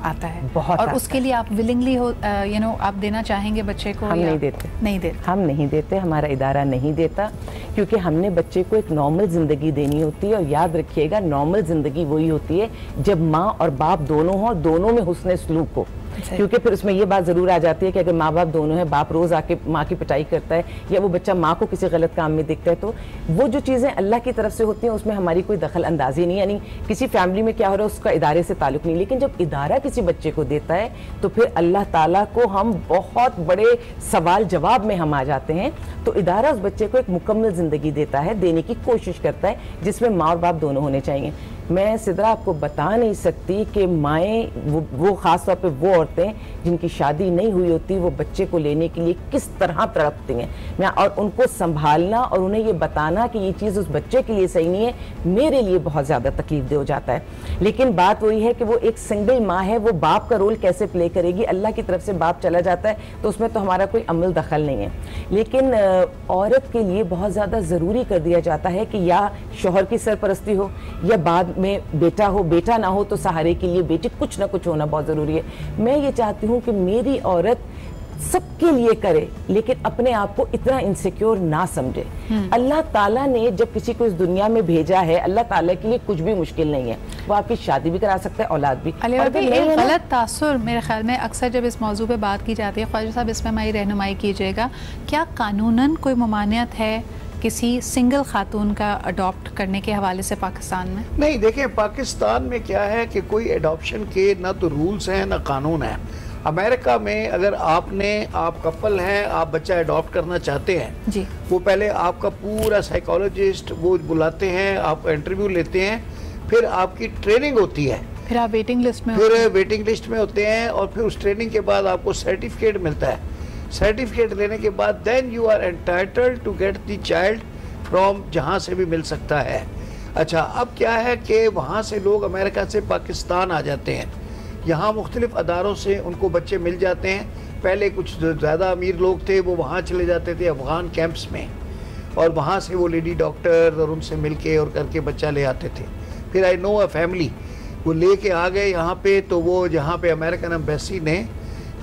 आता है बहुत। और उसके लिए आप विलिंगली हो आप देना चाहेंगे बच्चे को? हम नहीं देते। हम नहीं देते, हमारा इदारा नहीं देता, क्योंकि हमने बच्चे को एक नॉर्मल ज़िंदगी देनी होती है। और याद रखिएगा, नॉर्मल ज़िंदगी वही होती है जब माँ और बाप दोनों हों, दोनों में हुस्न सलूक हो। क्योंकि फिर उसमें ये बात जरूर आ जाती है कि अगर माँ बाप दोनों हैं, बाप रोज आके माँ की पिटाई करता है या वो बच्चा माँ को किसी गलत काम में देखता है, तो वो जो चीजें अल्लाह की तरफ से होती हैं उसमें हमारी कोई दखल अंदाजी नहीं, यानी किसी फैमिली में क्या हो रहा है उसका इदारे से ताल्लुक नहीं। लेकिन जब इदारा किसी बच्चे को देता है तो फिर अल्लाह ताला को हम बहुत बड़े सवाल जवाब में हम आ जाते हैं। तो इदारा उस बच्चे को एक मुकम्मल जिंदगी देता है, देने की कोशिश करता है, जिसमें माँ और बाप दोनों होने चाहिए। मैं सिद्रा आपको बता नहीं सकती कि माएँ वो ख़ास तौर पे वो औरतें जिनकी शादी नहीं हुई होती, वो बच्चे को लेने के लिए किस तरह तड़पती हैं, और उनको संभालना और उन्हें ये बताना कि ये चीज़ उस बच्चे के लिए सही नहीं है, मेरे लिए बहुत ज़्यादा तकलीफ दे हो जाता है। लेकिन बात वही है कि वो एक सिंगल माँ है, वो बाप का रोल कैसे प्ले करेगी। अल्लाह की तरफ से बाप चला जाता है तो उसमें तो हमारा कोई अमल दखल नहीं है। लेकिन औरत के लिए बहुत ज़्यादा ज़रूरी कर दिया जाता है कि या शौहर की सरपरस्ती हो या बाद में बेटा हो, बेटा ना हो तो सहारे के लिए बेटी, कुछ ना कुछ होना बहुत जरूरी है। मैं ये चाहती हूँ कि मेरी औरत सबके लिए करे लेकिन अपने आप को इतना इनसिक्योर ना समझे। अल्लाह ताला ने जब किसी को इस दुनिया में भेजा है, अल्लाह ताला के लिए कुछ भी मुश्किल नहीं है, वो आपकी शादी भी करा सकता है, औलाद भी। एक गलत तासुर मेरे ख्याल में अक्सर जब इस मौजू पे बात की जाती है, ख्वाजा साहब इसमें हमारी रहनुमाई कीजिएगा, क्या कानूनन कोई ममानियत है किसी सिंगल खातून का अडॉप्ट करने के हवाले से पाकिस्तान में? नहीं, देखें पाकिस्तान में क्या है कि कोई अडॉप्शन के ना तो रूल्स हैं ना कानून है। अमेरिका में अगर आप कपल हैं, आप बच्चा अडॉप्ट करना चाहते हैं जी, वो पहले आपका पूरा साइकोलॉजिस्ट वो बुलाते हैं, आप इंटरव्यू लेते हैं, फिर आपकी ट्रेनिंग होती है, फिर आप वेटिंग लिस्ट में होते हैं और फिर उस ट्रेनिंग के बाद आपको सर्टिफिकेट मिलता है। सर्टिफिकेट लेने के बाद then you are entitled to get the child from जहाँ से भी मिल सकता है। अच्छा, अब क्या है कि वहाँ से लोग अमेरिका से पाकिस्तान आ जाते हैं, यहाँ मुख्तलिफ अदारों से उनको बच्चे मिल जाते हैं। पहले कुछ ज़्यादा अमीर लोग थे वो वहाँ चले जाते थे अफ़गान कैंप्स में, और वहाँ से वो लेडी डॉक्टर और उनसे मिल के और करके बच्चा ले आते थे। फिर आई नो अ फैमिली वो ले के आ गए यहाँ पे, तो वो जहाँ पे अमेरिकन एम्बेसी ने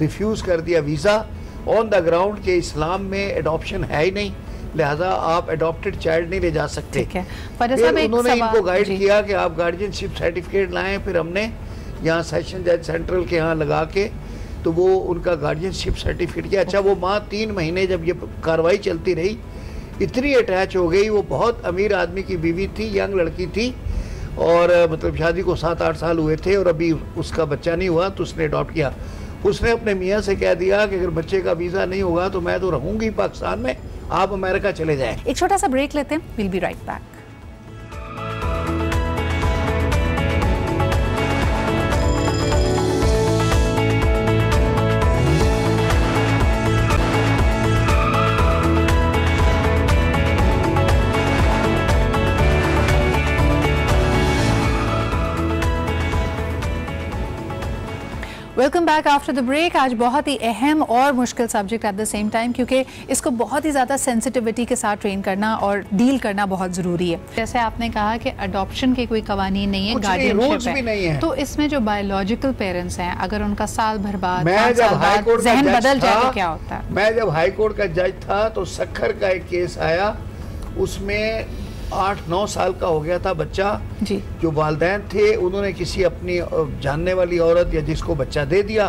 रिफ्यूज़ कर दिया वीज़ा ऑन द ग्राउंड के इस्लाम में एडॉप्शन है ही नहीं, लिहाजा आप अडॉप्टेड चाइल्ड नहीं ले जा सकते। फिर उन्होंने इनको गाइड किया कि आप गार्जियनशिप सर्टिफिकेट लाएं, फिर हमने यहाँ सेशन जज सेंट्रल के यहाँ लगा के तो वो उनका गार्जियनशिप सर्टिफिकेट किया। अच्छा, वो माँ 3 महीने जब ये कार्रवाई चलती रही इतनी अटैच हो गई, वो बहुत अमीर आदमी की बीवी थी, यंग लड़की थी, और मतलब शादी को 7-8 साल हुए थे और अभी उसका बच्चा नहीं हुआ, तो उसने अडॉप्ट किया। उसने अपने मियाँ से कह दिया कि अगर बच्चे का वीज़ा नहीं होगा तो मैं तो रहूँगी पाकिस्तान में, आप अमेरिका चले जाएं। एक छोटा सा ब्रेक लेते हैं, will be right back. Welcome back after the break. आज बहुत ही अहम और मुश्किल subject at the same time, क्योंकि इसको बहुत ही ज़्यादा सेंसिटिविटी के साथ ट्रेन करना और डील करना बहुत ज़रूरी है। जैसे आपने कहा कि अडॉप्शन के कोई कवानीन नहीं है, गार्डियनशिप है, तो इसमें जो बायोलॉजिकल पेरेंट्स हैं अगर उनका साल भर बाद जहन बदल जाए तो क्या होता है? मैं जब हाई कोर्ट का जज था तो सक्खर का एक केस आया, उसमें 8-9 साल का हो गया था बच्चा जी। जो वालिदैन थे उन्होंने किसी अपनी जानने वाली औरत या जिसको बच्चा दे दिया,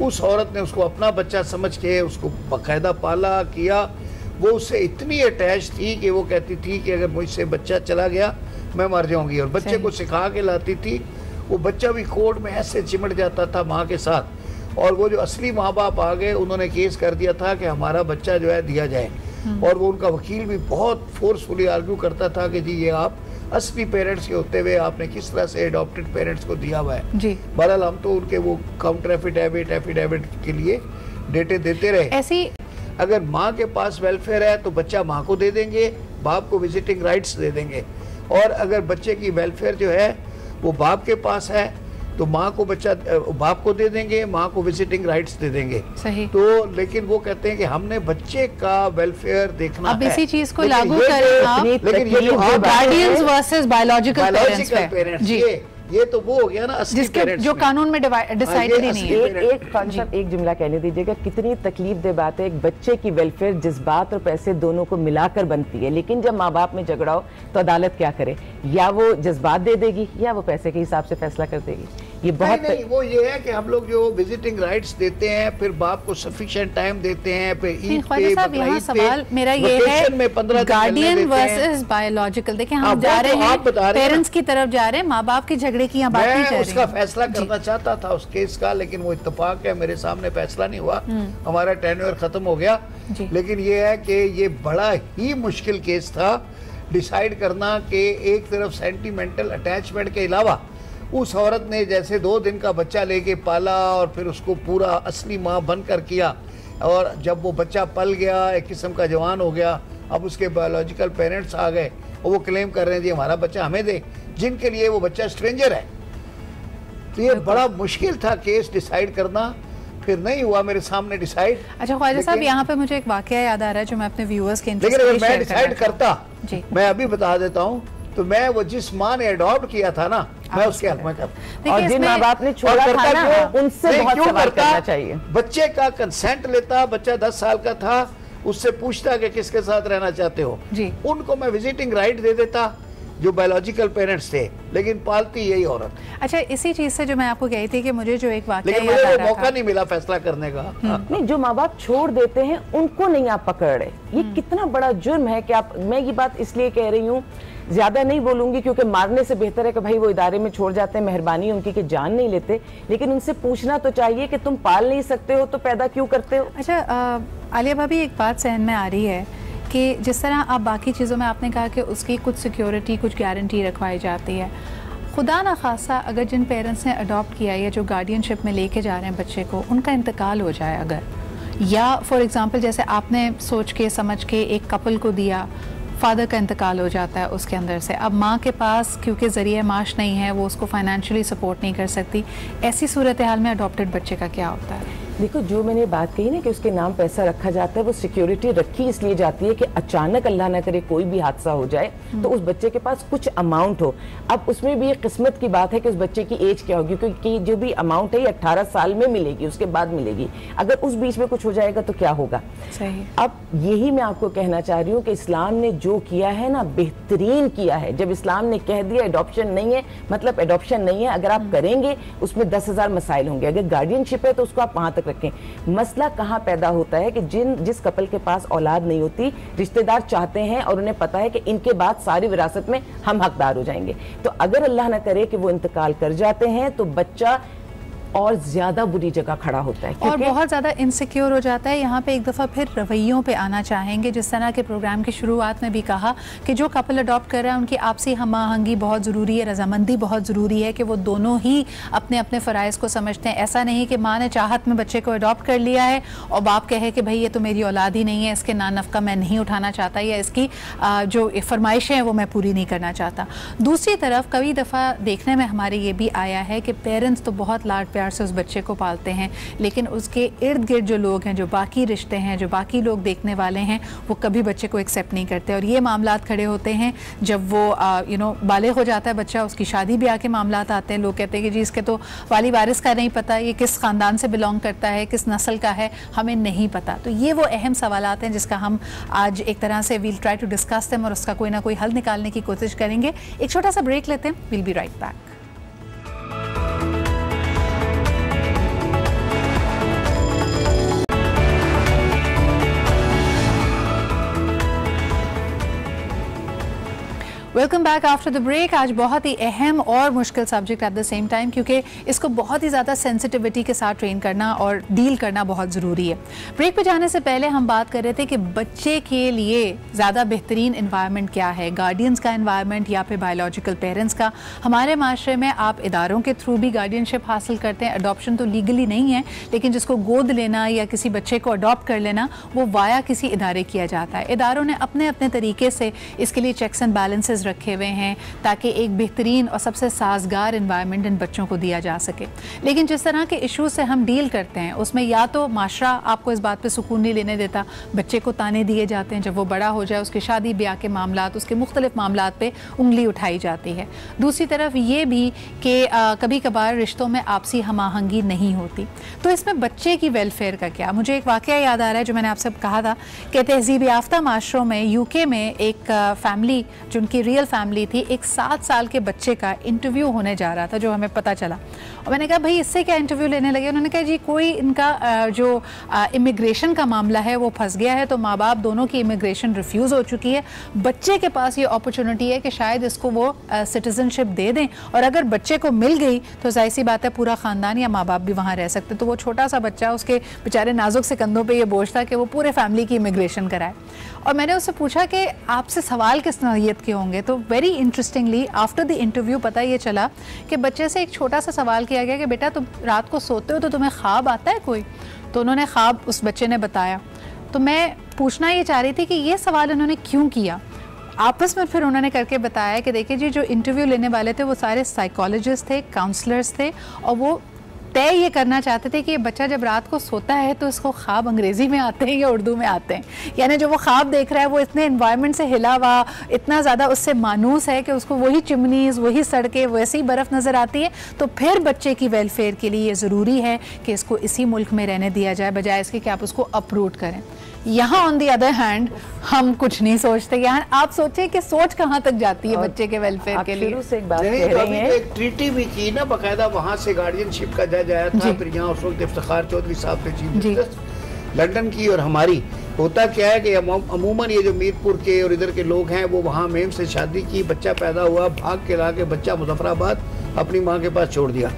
उस औरत ने उसको अपना बच्चा समझ के उसको बाकायदा पाला किया। वो उससे इतनी अटैच थी कि वो कहती थी कि अगर मुझसे बच्चा चला गया मैं मर जाऊंगी, और बच्चे को सिखा के लाती थी। वो बच्चा भी कोर्ट में ऐसे चिमट जाता था माँ के साथ, और वो जो असली माँ बाप आ गए उन्होंने केस कर दिया था कि हमारा बच्चा जो है दिया जाए, और वो उनका वकील भी बहुत फोर्सफुली आर्ग्यू करता था कि जी ये आप असली पेरेंट्स के होते हुए आपने किस तरह से एडॉप्टेड पेरेंट्स को दिया हुआ है जी। बहरहाल हम तो उनके वो काउंटर एफिडेविट के लिए डेटे देते रहे। ऐसी अगर माँ के पास वेलफेयर है तो बच्चा माँ को दे देंगे, बाप को विजिटिंग राइट्स दे देंगे, और अगर बच्चे की वेलफेयर जो है वो बाप के पास है तो माँ को बच्चा बाप को दे देंगे, माँ को विजिटिंग राइट्स दे देंगे। सही। तो लेकिन वो कहते हैं कि हमने बच्चे का वेलफेयर देखना है। अब इसी चीज को लागू करें आप, लेकिन ये जो गार्डियंस वर्सेस बायोलॉजिकल पेरेंट्स जी, ये तो वो हो गया ना असली पेरेंट्स, जो कानून में डिसाइडेड ही नहीं है। एक कॉन्सेप्ट, एक जुमला कहने दीजिएगा, कितनी तकलीफ दे बात है। एक बच्चे की वेलफेयर जज्बात और पैसे दोनों को मिलाकर बनती है, लेकिन जब माँ बाप में झगड़ा हो तो अदालत क्या करे, या वो जज्बात दे देगी या वो पैसे के हिसाब से फैसला कर देगी। ये बहुत नहीं, वो ये है कि हम लोग जो विजिटिंग राइट्स देते हैं, फिर बाप को सफिशिएंट टाइम देते हैं, फिर ईद पे, यहाँ सवाल मेरा ये है, गार्डियन वर्सेस बायोलॉजिकल। देखिए हम जा रहे हैं पेरेंट्स की तरफ जा रहे हैं, माँ बाप के झगड़े की यहाँ बात नहीं चल रही। उसका फैसला करना चाहता था उस केस का, लेकिन वो इत्तेफाक है मेरे सामने फैसला नहीं हुआ, हमारा टेन्योर खत्म हो गया। लेकिन ये है कि ये बड़ा ही मुश्किल केस था डिसाइड करना कि एक तरफ सेंटिमेंटल अटैचमेंट के अलावा उस औरत ने जैसे 2 दिन का बच्चा लेके पाला और फिर उसको पूरा असली माँ बनकर किया, और जब वो बच्चा पल गया, एक किस्म का जवान हो गया, अब उसके बायोलॉजिकल पेरेंट्स आ गए और वो क्लेम कर रहे हैं जी हमारा बच्चा हमें दे, जिनके लिए वो बच्चा स्ट्रेंजर है। तो ये बड़ा मुश्किल था केस डिसाइड करना, फिर नहीं हुआ मेरे सामने डिसाइड। अच्छा ख्वाजा साहब, यहाँ पे मुझे एक वाकया याद आ रहा है जो मैं अपने व्यूअर्स के लेकिन अगर मैं डिसाइड करता, मैं अभी बता देता हूँ, तो मैं वो जिस माँ ने अडॉप्ट किया था ना, मैं उसके हक में करता, और जिन माँ बाप ने छोड़ा था ना, उनसे बहुत सवाल करना चाहिए। बच्चे का कंसेंट लेता, बच्चा 10 साल का था, उससे पूछता कि किसके साथ रहना चाहते हो जी, उनको मैं विजिटिंग राइट दे देता जो बायोलॉजिकल पेरेंट्स थे, लेकिन पालती यही औरत। अच्छा, इसी चीज से जो मैं आपको कही थी कि मुझे जो एक वाकया लेकिन मुझे मौका नहीं मिला फैसला करने का। नहीं, जो माँ बाप छोड़ देते हैं उनको नहीं आप पकड़ रहे, ये कितना बड़ा जुर्म है कि आप, मैं ये बात इसलिए कह रही हूँ, ज्यादा नहीं बोलूंगी क्योंकि मारने से बेहतर है कि भाई वो इदारे में छोड़ जाते हैं, मेहरबानी उनकी कि जान नहीं लेते, लेकिन उनसे पूछना तो चाहिए कि तुम पाल नहीं सकते हो तो पैदा क्यों करते हो। अच्छा आलिया भाभी, एक बात सहन में आ रही है कि जिस तरह आप बाकी चीज़ों में आपने कहा कि उसकी कुछ सिक्योरिटी, कुछ गारंटी रखवाई जाती है, खुदा ना खासा अगर जिन पेरेंट्स ने अडॉप्ट किया या जो गार्डियनशिप में लेके जा रहे हैं बच्चे को, उनका इंतकाल हो जाए अगर, या फॉर एग्ज़ाम्पल जैसे आपने सोच के समझ के एक कपल को दिया, फादर का इंतकाल हो जाता है उसके अंदर से, अब माँ के पास क्योंकि ज़रिए माश नहीं है, वो उसको फाइनेंशियली सपोर्ट नहीं कर सकती, ऐसी सूरत हाल में अडॉप्टेड बच्चे का क्या होता है? देखो, जो मैंने बात कही ना कि उसके नाम पैसा रखा जाता है, वो सिक्योरिटी रखी इसलिए जाती है कि अचानक अल्लाह ना करे कोई भी हादसा हो जाए तो उस बच्चे के पास कुछ अमाउंट हो। अब उसमें भी एक किस्मत की बात है कि उस बच्चे की एज क्या होगी, क्योंकि जो भी अमाउंट है ये 18 साल में मिलेगी, उसके बाद मिलेगी, अगर उस बीच में कुछ हो जाएगा तो क्या होगा। सही। अब यही मैं आपको कहना चाह रही हूँ कि इस्लाम ने जो किया है ना, बेहतरीन किया है। जब इस्लाम ने कह दिया एडॉप्शन नहीं है, मतलब एडॉप्शन नहीं है, अगर आप करेंगे उसमें 10,000 मसाइल होंगे, अगर गार्डियनशिप है तो उसको आप वहां तक रखें। मसला कहाँ पैदा होता है कि जिस कपल के पास औलाद नहीं होती, रिश्तेदार चाहते हैं और उन्हें पता है कि इनके बाद सारी विरासत में हम हकदार हो जाएंगे, तो अगर अल्लाह ना करे कि वो इंतकाल कर जाते हैं तो बच्चा और ज्यादा बुरी जगह खड़ा होता है और बहुत ज्यादा इनसिक्योर हो जाता है। यहाँ पे एक दफ़ा फिर रवैयों पे आना चाहेंगे, जिस तरह के प्रोग्राम की शुरुआत में भी कहा कि जो कपल अडॉप्ट कर रहा है उनकी आपसी हम आहंगी बहुत ज़रूरी है, रजामंदी बहुत ज़रूरी है कि वो दोनों ही अपने अपने फ़राइज़ को समझते हैं। ऐसा नहीं कि माँ ने चाहत में बच्चे को अडॉप्ट कर लिया है और बाप कहे कि भाई ये तो मेरी औलाद ही नहीं है, इसके नानफ़का मैं नहीं उठाना चाहता या इसकी जो फरमाइशें हैं वो मैं पूरी नहीं करना चाहता। दूसरी तरफ कई दफ़ा देखने में हमारे ये भी आया है कि पेरेंट्स तो बहुत लाड प्यार से उस बच्चे को पालते हैं, लेकिन उसके इर्द गिर्द जो लोग हैं, जो बाकी रिश्ते हैं, जो बाकी लोग देखने वाले हैं, वो कभी बच्चे को एक्सेप्ट नहीं करते। और ये मामलात खड़े होते हैं जब वो बालिग हो जाता है बच्चा, उसकी शादी भी आके मामलात आते हैं, लोग कहते हैं कि जी इसके तो वाली वारिस का नहीं पता, ये किस ख़ानदान से बिलोंग करता है, किस नस्ल का है, हमें नहीं पता। तो ये वो अहम सवालात हैं जिसका हम आज एक तरह से we'll try to discuss them और उसका कोई ना कोई हल निकालने की कोशिश करेंगे। एक छोटा सा ब्रेक लेते हैं, will be right back. Welcome back after the break. आज बहुत ही अहम और मुश्किल subject at the same time, क्योंकि इसको बहुत ही ज़्यादा सेंसिटिविटी के साथ ट्रेन करना और डील करना बहुत ज़रूरी है। ब्रेक पे जाने से पहले हम बात कर रहे थे कि बच्चे के लिए ज़्यादा बेहतरीन इन्वायरमेंट क्या है, गार्डियंस का इन्वायरमेंट या फिर बायोलॉजिकल पेरेंट्स का। हमारे माशरे में आप इदारों के थ्रू भी गार्डियनशिप हासिल करते हैं। अडॉप्शन तो लीगली नहीं है, लेकिन जिसको गोद लेना या किसी बच्चे को अडॉप्ट कर लेना वो वाया किसी इदारे किया जाता है। इदारों ने अपने अपने तरीके से इसके लिए चेक्स एंड बैलेंसेस रखे हुए हैं ताकि एक बेहतरीन और सबसे साजगार इन्वायरमेंट इन बच्चों को दिया जा सके। लेकिन जिस तरह के इशू से हम डील करते हैं उसमें या तो माशरा आपको इस बात पे सुकून नहीं लेने देता, बच्चे को ताने दिए जाते हैं, जब वो बड़ा हो जाए उसकी शादी ब्याह के मामलात, उसके मुख्तलिफ मामलात पे उंगली उठाई जाती है। दूसरी तरफ ये भी कि कभी कभार रिश्तों में आपसी हमाहंगी नहीं होती। तो इसमें बच्चे की वेलफेयर का क्या? मुझे एक वाक़या याद आ रहा है जो मैंने आपसे कहा था कि तहजीब याफ्ता माशरों में यूके में एक फैमिली जिनकी रियल फैमिली थी, एक 7 साल के बच्चे का इंटरव्यू होने जा रहा था जो हमें पता चला। और मैंने कहा भाई इससे क्या इंटरव्यू लेने लगे? उन्होंने कहा जी कोई इनका जो इमिग्रेशन का मामला है वो फंस गया है, तो माँ बाप दोनों की इमिग्रेशन रिफ्यूज़ हो चुकी है, बच्चे के पास ये अपॉर्चुनिटी है कि शायद इसको वो सिटीजनशिप दे दें, और अगर बच्चे को मिल गई तो जाहिर सी बात है पूरा ख़ानदान या माँ बाप भी वहाँ रह सकते। तो वो छोटा सा बच्चा, उसके बेचारे नाजुक से कंधों पे ये बोझ था कि वो पूरे फैमिली की इमिग्रेशन कराए। और मैंने उससे पूछा कि आपसे सवाल किस नौइयत के होंगे? तो very interestingly after the interview पता ये चला कि बच्चे से एक छोटा सा सवाल किया गया कि बेटा तुम रात को सोते हो तो तुम्हें ख्वाब आता है कोई? तो उन्होंने ख्वाब उस बच्चे ने बताया। तो मैं पूछना ये चाह रही थी कि ये सवाल उन्होंने क्यों किया। आपस में फिर उन्होंने करके बताया कि देखिए जी, जो इंटरव्यू लेने वाले थे वो सारे साइकोलॉजिस्ट थे, काउंसलर्स थे, और वो तय ये करना चाहते थे कि ये बच्चा जब रात को सोता है तो इसको ख्वाब अंग्रेज़ी में आते हैं या उर्दू में आते हैं, यानी जो वो ख्वाब देख रहा है वो इतने एनवायरनमेंट से हिला हुआ, इतना ज़्यादा उससे मानूस है कि उसको वही चिमनीज़, वही सड़कें, वैसी ही बर्फ़ नज़र आती है। तो फिर बच्चे की वेलफेयर के लिए ये ज़रूरी है कि इसको इसी मुल्क में रहने दिया जाए, बजाय इसके कि आप उसको अपरूट करें। यहाँ ऑन दी अदर हैंड हम कुछ नहीं सोचते। यहाँ आप सोचे कि सोच कहाँ तक जाती है बच्चे के वेलफेयर के लिए। शुरू से एक बात कह रही हैं, एक ट्रीटी भी की ना बाकायदा, वहाँ से गार्डियनशिप का जज आया था, फिर यहाँ उस वक्त इफ्तिखार चौधरी साहब थे चीफ जस्टिस लंदन की, और हमारी होता क्या है कि अमूमन ये जो मीरपुर के और इधर के लोग हैं वो वहाँ मेम से शादी की, बच्चा पैदा हुआ, भाग के ला के बच्चा मुजफ्फराबाद अपनी माँ के पास छोड़ दिया,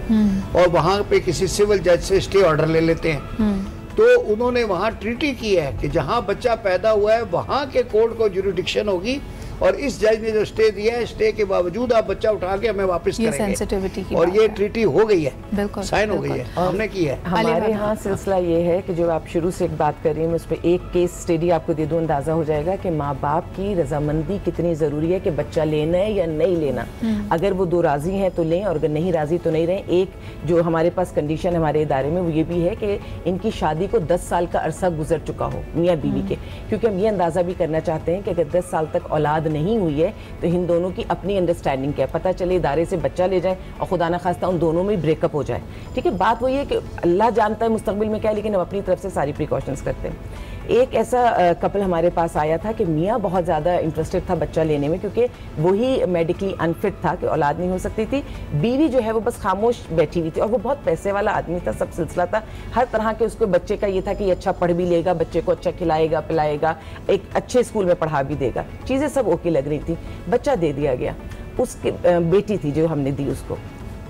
और वहाँ पे किसी सिविल जज से स्टे ऑर्डर ले लेते हैं। तो उन्होंने वहाँ ट्रीटी की है कि जहाँ बच्चा पैदा हुआ है वहाँ के कोर्ट को जुरिडिक्शन होगी, और इस जज ने जो स्टे दिया है, स्टे के बावजूद आप बच्चा उठा के हमें वापस करेंगे, सेंसिटिविटी की और ये ट्रीटी हो गई है, बिल्कुल साइन हो गई है, हमने की है। हमारे यहाँ सिलसिला ये है कि जो आप शुरू से एक बात कर रही हैं, मैं उस पर एक केस स्टडी आपको दे दूँ, अंदाज़ा हो जाएगा कि माँ बाप की रजामंदी कितनी ज़रूरी है कि बच्चा लेना है या नहीं लेना। अगर वो दो राज़ी हैं तो लें, और अगर नहीं राज़ी तो नहीं रहें। एक जो हमारे पास कंडीशन हमारे इदारे में वो ये भी है कि इनकी शादी को 10 साल का अरसा गुजर चुका हो मियाँ बीवी के, क्योंकि हम ये अंदाज़ा भी करना चाहते हैं कि अगर 10 साल तक औलाद नहीं हुई है तो इन दोनों की अपनी अंडरस्टैंडिंग क्या है, पता चले इदारे से बच्चा ले जाए और खुदा ना खास्ता उन दोनों में ब्रेकअप हो जाए। ठीक है, बात वही है कि अल्लाह जानता है मुस्तकबिल में क्या है, लेकिन हम अपनी तरफ से सारी प्रिकॉशंस करते हैं। एक ऐसा कपल हमारे पास आया था कि मियाँ बहुत ज़्यादा इंटरेस्टेड था बच्चा लेने में, क्योंकि वही मेडिकली अनफिट था कि औलाद नहीं हो सकती थी। बीवी जो है वो बस खामोश बैठी हुई थी, और वो बहुत पैसे वाला आदमी था, सब सिलसिला था हर तरह के। उसको बच्चे का ये था कि अच्छा पढ़ भी लेगा, बच्चे को अच्छा खिलाएगा पिलाएगा, एक अच्छे स्कूल में पढ़ा भी देगा, चीज़ें सब ओके लग रही थी। बच्चा दे दिया गया, उसकी बेटी थी जो हमने दी उसको।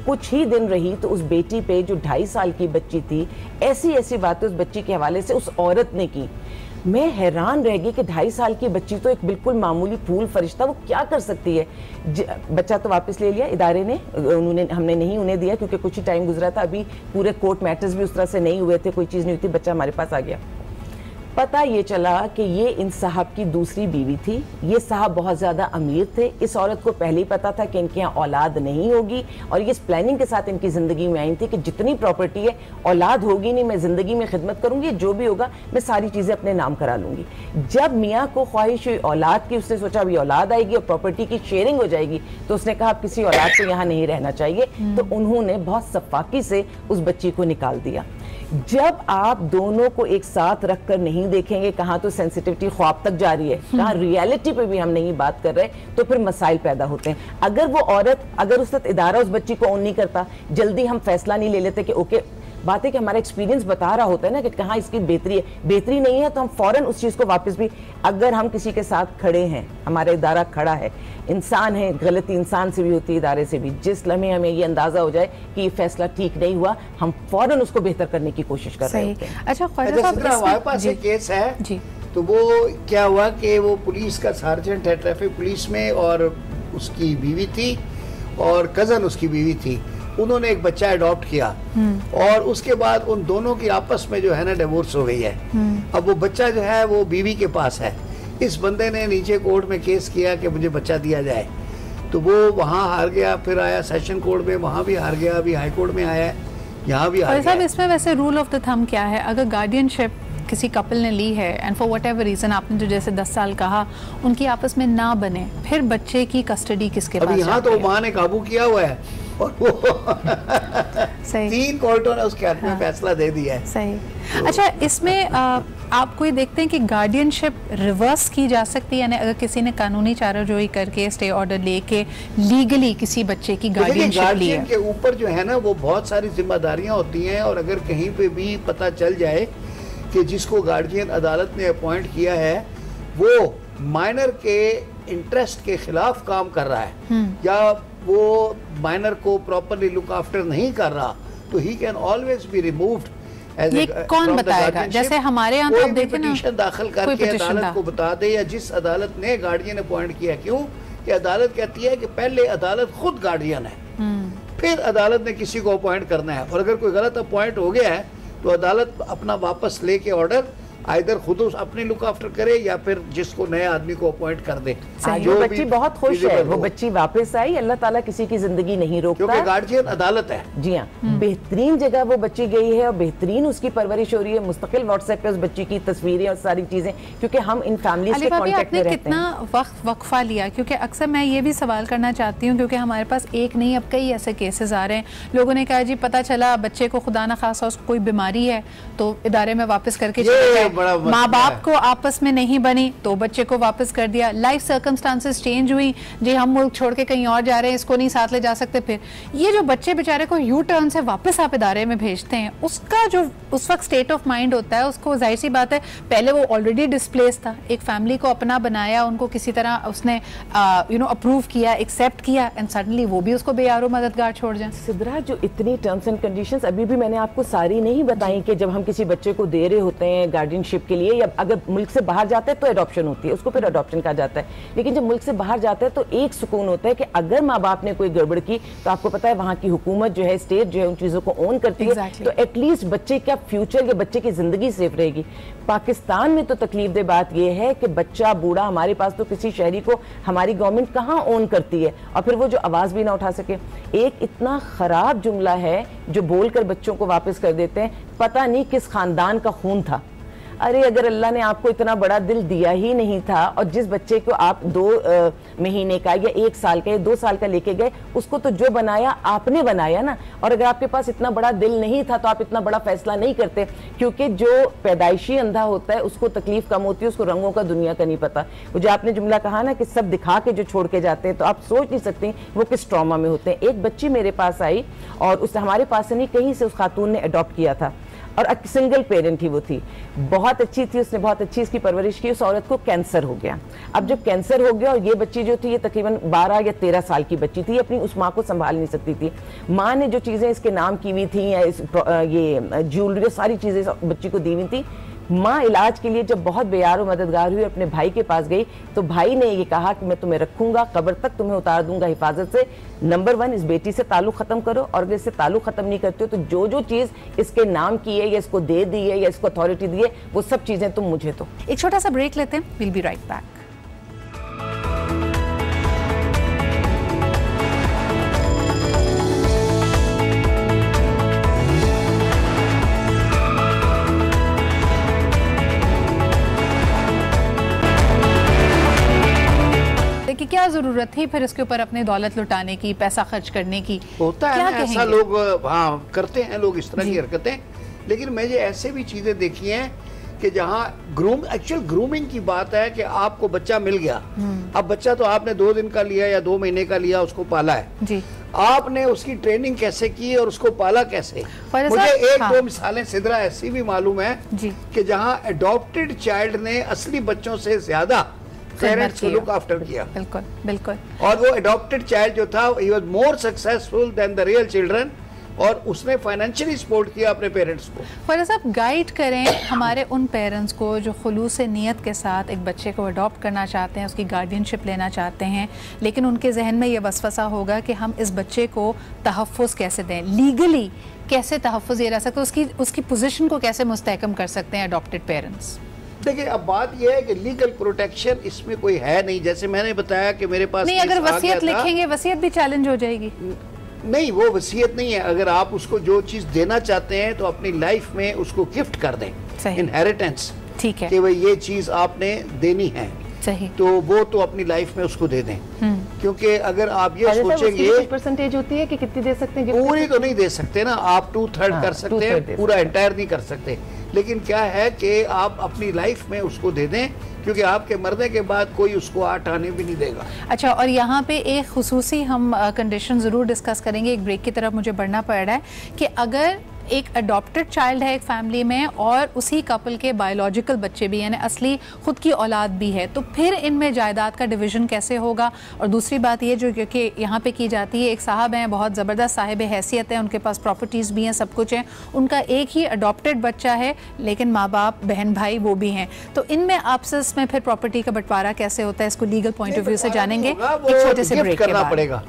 कुछ ही दिन रही तो उस बेटी पे जो 2.5 साल की बच्ची थी, ऐसी ऐसी बातें उस बच्ची के हवाले से उस औरत ने की। मैं हैरान रह गई कि 2.5 साल की बच्ची तो एक बिल्कुल मामूली फूल फरिश्ता, वो क्या कर सकती है। बच्चा तो वापस ले लिया इदारे ने, हमने नहीं उन्हें दिया क्योंकि कुछ ही टाइम गुजरा था, अभी पूरे कोर्ट मैटर्स भी उस तरह से नहीं हुए थे, कोई चीज़ नहीं हुई थी, बच्चा हमारे पास आ गया। पता ये चला कि ये इन साहब की दूसरी बीवी थी। ये साहब बहुत ज़्यादा अमीर थे, इस औरत को पहले ही पता था कि इनके यहाँ औलाद नहीं होगी, और ये इस प्लानिंग के साथ इनकी ज़िंदगी में आई थी कि जितनी प्रॉपर्टी है औलाद होगी नहीं, मैं ज़िंदगी में खिदमत करूँगी, जो भी होगा मैं सारी चीज़ें अपने नाम करा लूँगी। जब मियाँ को ख्वाहिश हुई औलाद की, उसने सोचा अभी औलाद आएगी और प्रॉपर्टी की शेयरिंग हो जाएगी, तो उसने कहा अब किसी औलाद को यहाँ नहीं रहना चाहिए, तो उन्होंने बहुत सफाकी से उस बच्ची को निकाल दिया। जब आप दोनों को एक साथ रखकर नहीं देखेंगे, कहाँ तो सेंसिटिविटी ख्वाब तक जा रही है, कहाँ रियलिटी पे भी हम नहीं बात कर रहे, तो फिर मसाइल पैदा होते हैं। अगर वो औरत, अगर उस वक्त इदारा उस बच्ची को ऑन नहीं करता, जल्दी हम फैसला नहीं ले लेते कि ओके, बात है कि हमारा एक्सपीरियंस बता रहा होता है ना कि कहाँ इसकी बेहतरी है, बेहतरी नहीं है तो हम फौरन उस चीज़ को वापस भी, अगर हम किसी के साथ खड़े हैं, हमारा इदारा खड़ा है, इंसान है, गलती इंसान से भी होती है, इदारे से भी, जिस लम्हे हमें ये अंदाज़ा हो जाए कि ये फैसला ठीक नहीं हुआ, हम फौरन उसको बेहतर करने की कोशिश कर रहे होते हैं। अच्छा, हमारे पास एक केस है जी, तो वो क्या हुआ कि वो पुलिस का सार्जेंट है ट्रैफिक पुलिस में, और उसकी बीवी थी और कज़न उसकी बीवी थी। उन्होंने एक बच्चा अडॉप्ट किया, और उसके बाद उन दोनों की आपस में जो है ना डिवोर्स हो गई है। अब वो बच्चा जो है वो बीवी के पास है। इस बंदे ने नीचे कोर्ट में केस किया कि मुझे बच्चा दिया जाए, तो वो वहाँ हार गया, फिर आया सेशन कोर्ट में, वहाँ भी हार गया, अभी हाई कोर्ट में आया है, यहाँ भी हार गया। इसमें वैसे रूल ऑफ द थंब क्या है, अगर गार्डियनशिप किसी कपल ने ली है and for what ever reason, आपने जो जैसे 10 साल कहा, उनकी आपस में ना बने, फिर बच्चे की कस्टडी किसके पास? अभी यहाँ तो माँ ने काबू किया हुआ है, और वो सही 3 कोर्टों ने उसके हक में फैसला दे दिया है। सही। अच्छा, इसमें आप कोई देखते हैं कि गार्डियनशिप रिवर्स की जा सकती है, यानी अगर किसी ने कानूनी चाराजोई करके स्टे ऑर्डर लेके लीगली किसी बच्चे की गार्डियनशिप ली है, गार्डियन के ऊपर जो है ना वो बहुत सारी जिम्मेदारियां होती हैं, और अगर कहीं पे भी पता चल जाए कि जिसको गार्डियन अदालत ने अपॉइंट किया है वो माइनर के इंटरेस्ट के खिलाफ काम कर रहा है या वो माइनर को प्रॉपरली लुक आफ्टर नहीं कर रहा, तो he can always be removed. ये कौन बताएगा? जैसे हमारे यहाँ तो आप देखें ना, पिटीशन दाखिल करके अदालत को बता दे, या जिस अदालत ने गार्डियन अपॉइंट किया। क्यों कि अदालत कहती है कि पहले अदालत खुद गार्डियन है, फिर अदालत ने किसी को अपॉइंट करना है, और अगर कोई गलत अपॉइंट हो गया है तो अदालत अपना वापस लेके ऑर्डर आइदर खुद अपने लुक आफ्टर करे या फिर जिसको नए आदमी को अपॉइंट कर दे। जो बच्ची बहुत खुश है, वो बच्ची वापस आई, अल्लाह ताला किसी की जिंदगी नहीं रोकता, क्योंकि गार्जियन अदालत है। जी हाँ, बेहतरीन जगह वो बच्ची गई है और बेहतरीन उसकी परवरिश हो रही है। मुस्तकिल व्हाट्सएप पे उस बच्ची की तस्वीरें और सारी चीजें, क्योंकि हम इन फैमिलीज के कांटेक्ट में रहते हैं। कितना वक्त वक्फा लिया, क्योंकि अक्सर मैं ये भी सवाल करना चाहती हूँ, क्योंकि हमारे पास एक नहीं अब कई ऐसे केसेस आ रहे हैं। लोगों ने कहा जी पता चला बच्चे को खुदा न खासा उसको कोई बीमारी है तो इदारे में वापस करके चले गए, माँ बाप को आपस में नहीं बनी तो बच्चे को वापस कर दिया, लाइफ सर्कमस्टांसेस चेंज हुई, जी हम मुल्क छोड़ के कहीं और जा रहे हैं, इसको नहीं साथ ले जा सकते। फिर ये जो बच्चे बेचारे को यू टर्न से वापस आप इदारे में भेजते हैं, उसका जो उस वक्त स्टेट ऑफ माइंड होता है, उसको जाहिर सी बात है पहले वो ऑलरेडी डिस्प्लेस था, एक फैमिली को अपना बनाया, उनको किसी तरह उसने अप्रूव किया, एक्सेप्ट किया, एंड सडनली वो भी उसको बेयारो मददगार छोड़ जाए। सिद्रा, जो इतनी टर्म्स एंड कंडीशंस अभी भी मैंने आपको सारी नहीं बताई कि जब हम किसी बच्चे को दे रहे होते हैं गार्डियनशिप के लिए, या अगर मुल्क से बाहर जाते हैं तो एडॉप्शन होती है, उसको फिर एडॉप्शन कहा जाता है, लेकिन जब मुल्क से बाहर जाते हैं तो एक सुकून होता है कि अगर माँ बाप ने कोई गड़बड़ की तो आपको पता है वहाँ की हुकूमत जो है, स्टेट जो है, उन चीज़ों को ओन करती है, तो एटलीस्ट बच्चे का फ्यूचर या बच्चे की जिंदगी सेफ रहेगी। पाकिस्तान में तो तकलीफ दे बात यह है कि बच्चा बूढ़ा, हमारे पास तो किसी शहरी को हमारी गवर्नमेंट कहाँ ओन करती है, और फिर वो जो आवाज़ भी ना उठा सके। एक इतना ख़राब जुमला है जो बोलकर बच्चों को वापस कर देते हैं, पता नहीं किस खानदान का खून था। अरे अगर अल्लाह ने आपको इतना बड़ा दिल दिया ही नहीं था, और जिस बच्चे को आप 2 महीने का या 1 साल का या 2 साल का लेके गए, उसको तो जो बनाया आपने बनाया ना, और अगर आपके पास इतना बड़ा दिल नहीं था तो आप इतना बड़ा फैसला नहीं करते, क्योंकि जो पैदाइशी अंधा होता है उसको तकलीफ कम होती है, उसको रंगों का दुनिया का नहीं पता। वो जो आपने जुमला कहा ना कि सब दिखा के जो छोड़ के जाते हैं, तो आप सोच नहीं सकती वो किस ट्रॉमा में होते हैं। एक बच्ची मेरे पास आई और उसने हमारे पास से नहीं, कहीं से उस खातून ने अडॉप्ट किया था, और सिंगल पेरेंट ही वो थी, बहुत अच्छी थी, उसने बहुत अच्छी इसकी परवरिश की। उस औरत को कैंसर हो गया। अब जब कैंसर हो गया और ये बच्ची जो थी, ये तकरीबन 12 या 13 साल की बच्ची थी, अपनी उस माँ को संभाल नहीं सकती थी। माँ ने जो चीज़ें इसके नाम की हुई थी, या ये ज्वेलरी, सारी चीज़ें बच्ची को दी हुई थी। माँ इलाज के लिए जब बहुत बेयारो मददगार हुई, अपने भाई के पास गई, तो भाई ने ये कहा कि मैं तुम्हें रखूंगा, कब्र तक तुम्हें उतार दूंगा हिफाजत से। नंबर 1, इस बेटी से ताल्लुक खत्म करो, और अगर इससे ताल्लुक खत्म नहीं करते हो तो जो जो चीज़ इसके नाम की है या इसको दे दी है या इसको अथॉरिटी दी है, वो सब चीज़ें तुम मुझे दो। एक छोटा सा ब्रेक लेते हैं, विल बी राइट बैक। कि क्या जरूरत थी फिर इसके ऊपर अपनी दौलत लुटाने की, पैसा खर्च करने की? होता है ना, ऐसा लोग हाँ करते हैं लोग इस तरह की हरकतें। लेकिन मैंने ऐसे भी चीजें देखी हैं कि जहाँ एक्चुअल ग्रूमिंग की बात है कि आपको बच्चा मिल गया, अब बच्चा तो आपने 2 दिन का लिया या 2 महीने का लिया, उसको पाला है जी, आपने उसकी ट्रेनिंग कैसे की और उसको पाला कैसे? मुझे 1-2 मिसालें सिद्रा ऐसी भी मालूम है कि जहाँ अडॉप्टेड चाइल्ड ने असली बच्चों से ज्यादा पेरेंट्स को लुक आफ्टर किया। बिल्कुल बिल्कुल। और वो अडॉप्टेड चाइल्ड जो था, he was more successful than the real children, और उसने फाइनेंशियली सपोर्ट किया अपने पेरेंट्स को। फरज़ साहब, गाइड करें हमारे उन पेरेंट्स को जो खुलूस नीयत के साथ एक बच्चे को अडॉप्ट करना चाहते हैं, उसकी गार्डियनशिप लेना चाहते हैं, लेकिन उनके जहन में ये वसवसा होगा कि हम इस बच्चे को तहफ़्फ़ुज़ कैसे दें, लीगली कैसे तहफ़्फ़ुज़ दिया जा सकता है, उसकी पोजीशन को कैसे मुस्तहकम कर सकते हैं अडॉप्टेड पेरेंट्स? देखिए, अब बात यह है कि लीगल प्रोटेक्शन इसमें कोई है नहीं। जैसे मैंने बताया कि मेरे पास नहीं, अगर वसीयत लिखेंगे, वसीयत भी चैलेंज हो जाएगी। नहीं, वो वसीयत नहीं है। अगर आप उसको जो चीज देना चाहते हैं तो अपनी लाइफ में उसको गिफ्ट कर दें, इनहेरिटेंस, ठीक है, कि भाई ये चीज आपने देनी है। सही। तो वो तो अपनी लाइफ में उसको दे दें, क्योंकि अगर आप ये सोचेंगे परसेंटेज होती है कि कितनी दे सकते हैं, पूरी तो नहीं दे सकते ना आप, 2/3 कर सकते हैं, पूरा एंटायर नहीं कर सकते। लेकिन क्या है कि आप अपनी लाइफ में उसको दे दें, क्योंकि आपके मरने के बाद कोई उसको 8 आने भी नहीं देगा। अच्छा, और यहाँ पे एक खुसूसी हम कंडीशन ज़रूर डिस्कस करेंगे, एक ब्रेक की तरफ मुझे बढ़ना पड़ रहा है कि अगर एक अडॉप्टेड चाइल्ड है एक फैमिली में और उसी कपल के बायोलॉजिकल बच्चे भी यानी असली खुद की औलाद भी है, तो फिर इनमें जायदाद का डिवीज़न कैसे होगा। और दूसरी बात ये जो क्योंकि यहाँ पे की जाती है, एक साहब हैं बहुत ज़बरदस्त साहिब हैसियत है, उनके पास प्रॉपर्टीज़ भी हैं, सब कुछ है, उनका एक ही अडॉप्टेड बच्चा है लेकिन माँ बाप बहन भाई वो भी हैं, तो इनमें आपस में फिर प्रॉपर्टी का बंटवारा कैसे होता है, इसको लीगल पॉइंट ऑफ व्यू से जानेंगे एक छोटे से ब्रेक के बाद। पड़ेगा।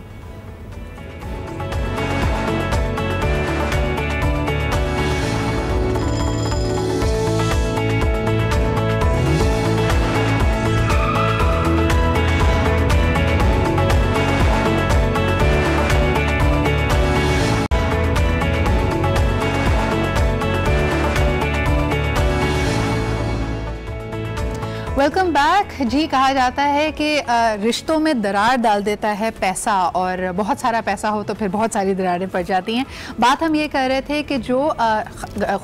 वेलकम बैक जी। कहा जाता है कि रिश्तों में दरार डाल देता है पैसा, और बहुत सारा पैसा हो तो फिर बहुत सारी दरारें पड़ जाती हैं। बात हम ये कर रहे थे कि जो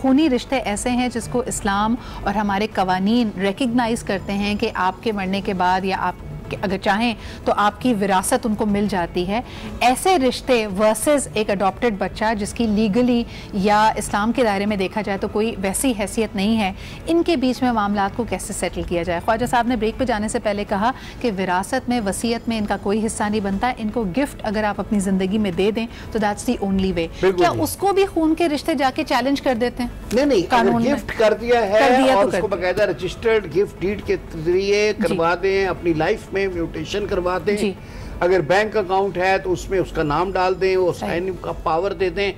खूनी रिश्ते ऐसे हैं जिसको इस्लाम और हमारे कवानीन रिकग्नाइज़ करते हैं कि आपके मरने के बाद या आप अगर चाहें तो आपकी विरासत उनको मिल जाती है, ऐसे रिश्ते वर्सेस एक अडॉप्टेड बच्चा जिसकी लीगली या इस्लाम के दायरे में देखा जाए तो कोई वैसी हैसियत नहीं है, इनके बीच में मामलात को कैसे सेटल किया जाए। ख्वाजा साहब ने ब्रेक पे जाने से पहले कहा कि विरासत में, वसीयत में इनका कोई हिस्सा नहीं बनता, इनको गिफ्ट अगर आप अपनी ज़िंदगी में दे दें तो दैट्स दी ओनली वे। क्या उसको भी खून के रिश्ते जाके चैलेंज कर देते हैं? नहीं, कानून गिफ्ट कर दिया है और उसको बाकायदा रजिस्टर्ड गिफ्ट डीड के जरिए करवा दें, अपनी लाइफ में म्यूटेशन करवा दें। अगर बैंक अकाउंट है तो उसमें उसका नाम डाल दें, वो साइन का पावर दे दें,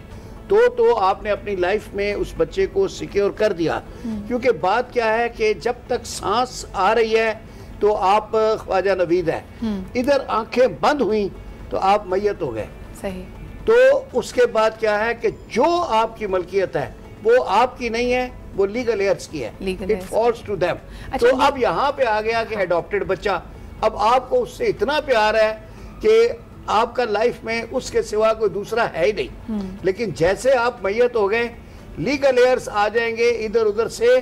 तो आपने अपनी लाइफ में उस बच्चे को सिक्योर कर दिया। क्योंकि बात क्या है कि जब तक सांस आ रही है तो आप ख्वाजा नवीद है, इधर आंखें बंद हुई तो आप मैयत हो गए। सही। तो उसके बाद क्या है कि जो आपकी मलकियत है वो आपकी नहीं है, वो लीगल एयर्स की है, इट फॉल्स टू देम। तो अब यहाँ पे आ गया कि अडॉप्टेड बच्चा, अब आपको उससे इतना प्यार है कि आपका लाइफ में उसके सिवा कोई दूसरा है ही नहीं। लेकिन जैसे आप मैयत हो गए, लीगल एयर्स आ जाएंगे इधर उधर से,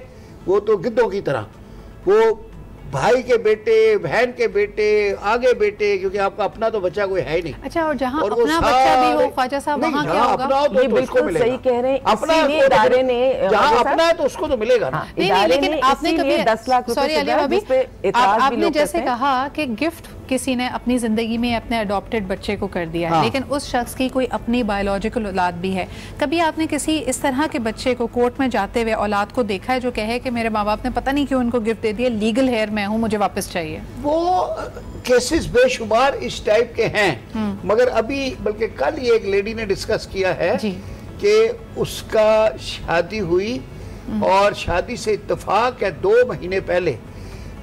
वो तो गिद्धों की तरह, वो भाई के बेटे, बहन के बेटे, आगे बेटे, क्योंकि आपका अपना तो बच्चा कोई है ही नहीं। अच्छा, और जहाँ अपना बच्चा भी हो ख्वाजा साहब, वहाँ क्या होगा? तो बिल्कुल सही कह रहे हैं, अपना इदारे ने जहाँ अपना है तो उसको तो मिलेगा ना। नहीं, लेकिन आपने कभी 10 लाख सॉरी अली भाभी, आपने जैसे कहा कि गिफ्ट किसी ने अपनी जिंदगी में अपने अडॉप्टेड बच्चे को कर दिया है, लेकिन उस शख्स की कोई अपनी बायोलॉजिकल औलाद भी है। कभी आपने किसी इस तरह के बच्चे को कोर्ट में जाते हुए औलाद को देखा है जो कहे कि मेरे माँ बाप ने पता नहीं क्यों उनको गिफ्ट दे दिया, लीगल हेयर मैं हूँ, मुझे वापस चाहिए? वो केसेस बेशुमार इस टाइप के हैं, मगर अभी बल्कि कल ही एक लेडी ने डिस्कस किया है कि उसका शादी हुई और शादी से इत्तेफाक है 2 महीने पहले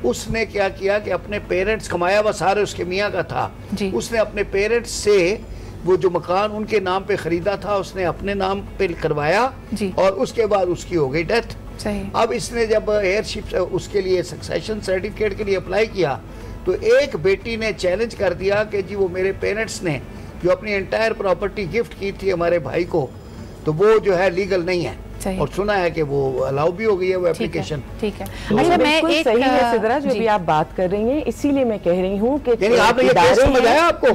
उसने क्या किया कि अपने पेरेंट्स, कमाया हुआ सारे उसके मियाँ का था, उसने अपने पेरेंट्स से वो जो मकान उनके नाम पे खरीदा था उसने अपने नाम पे करवाया और उसके बाद उसकी हो गई डेथ। अब इसने जब हेयरशिप उसके लिए सक्सेशन सर्टिफिकेट के लिए अप्लाई किया तो एक बेटी ने चैलेंज कर दिया कि जी वो मेरे पेरेंट्स ने जो अपनी एंटायर प्रॉपर्टी गिफ्ट की थी हमारे भाई को, तो वो जो है लीगल नहीं है, और सुना है कि वो अलाउ भी हो गई है वो एप्लीकेशन। ठीक है, तो अच्छा, मैं एक सही है सिद्रा जो भी आप बात कर रही हैं, इसीलिए मैं कह रही हूँ कि आपने ये केस समझाया आपको